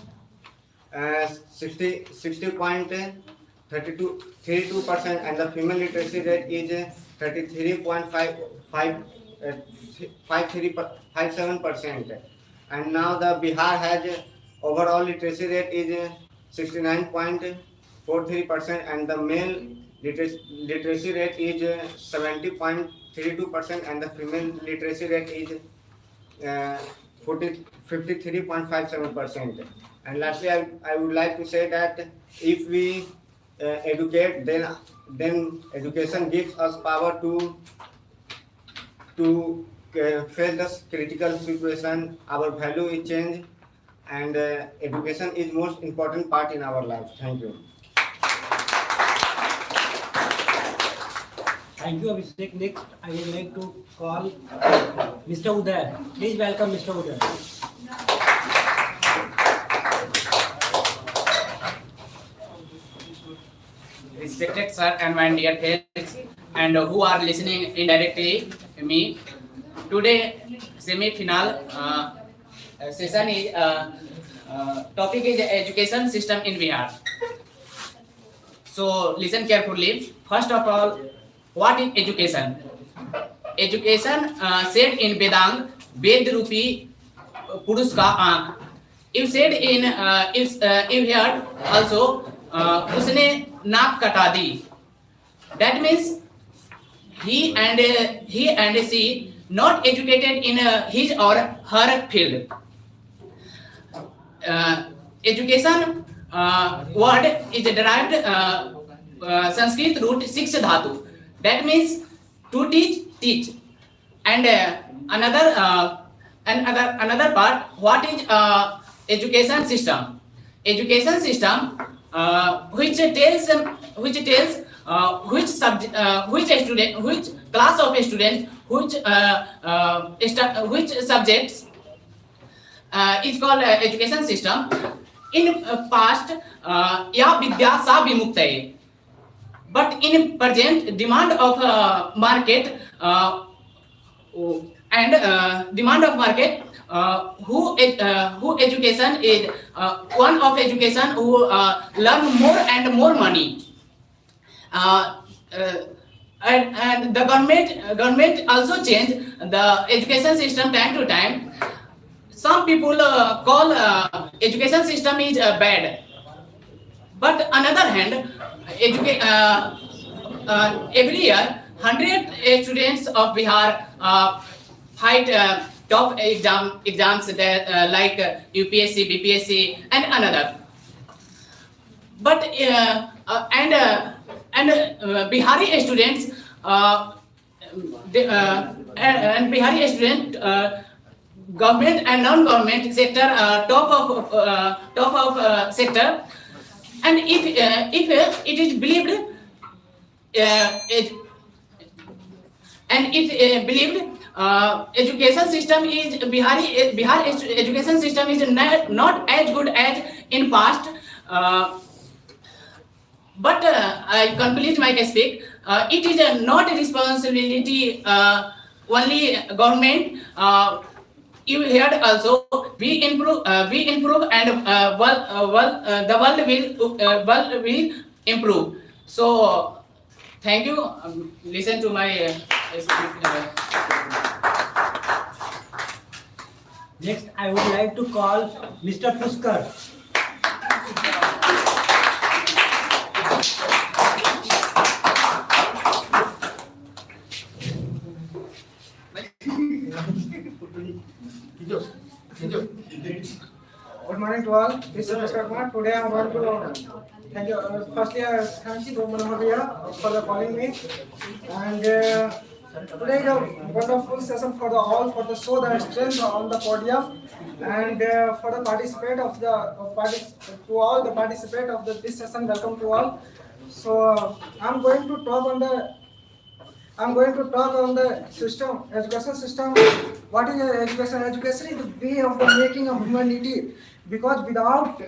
60.32%, and the female literacy rate is 33.57%. And now the Bihar has overall literacy rate is 69.43%, and the male literacy rate is 70.32%, and the female literacy rate is 53.57%. And lastly, I would like to say that if we educate, then education gives us power to face this critical situation. Our value is changed, and education is most important part in our life. Thank you. Thank you, Abhishek. Next, I would like to call Mr. Uday. Please welcome Mr. Uday. Respected sir and my dear friends, and who are listening indirectly me. Today semi-final session is topic is education system in Bihar. So listen carefully. First of all, what is education? Education said in Vedang, Ved Rupi Purush ka aankh. If said in if here also usne naak kata di. That means he and she not educated in his or her field. Education word is derived Sanskrit root 6 dhatu. That means to teach. And another part, what is education system? Education system which tells which student, which class of students, which subjects is called education system. In past, ya vidya sa vimuktaye. But in present, demand of market who education is one of education who learn more and more money. And the government also change the education system time to time. Some people call education system is bad, but another hand, every year 100 students of Bihar fight top exams that like UPSC, BPSC, and another. But Bihari students government and non-government sector top of sector, and if it is believed education system is Bihar education system is not as good as in past. But I conclude my speech. It is not a responsibility only government. You heard also we improve, and the world will improve. So thank you. Listen to my speech. Next, I would like to call Mr. Puskar. Good morning to all. This is Mr. Kumar. Today I want to thank you. Firstly, thank you, Manohar, for calling me. And today is a wonderful session for the all, for the show the strength on the podium, and for the participate of to all the participate of this session. Welcome to all. So I'm going to talk on the system, education system. What is education? Education is the way of the making of humanity. Because without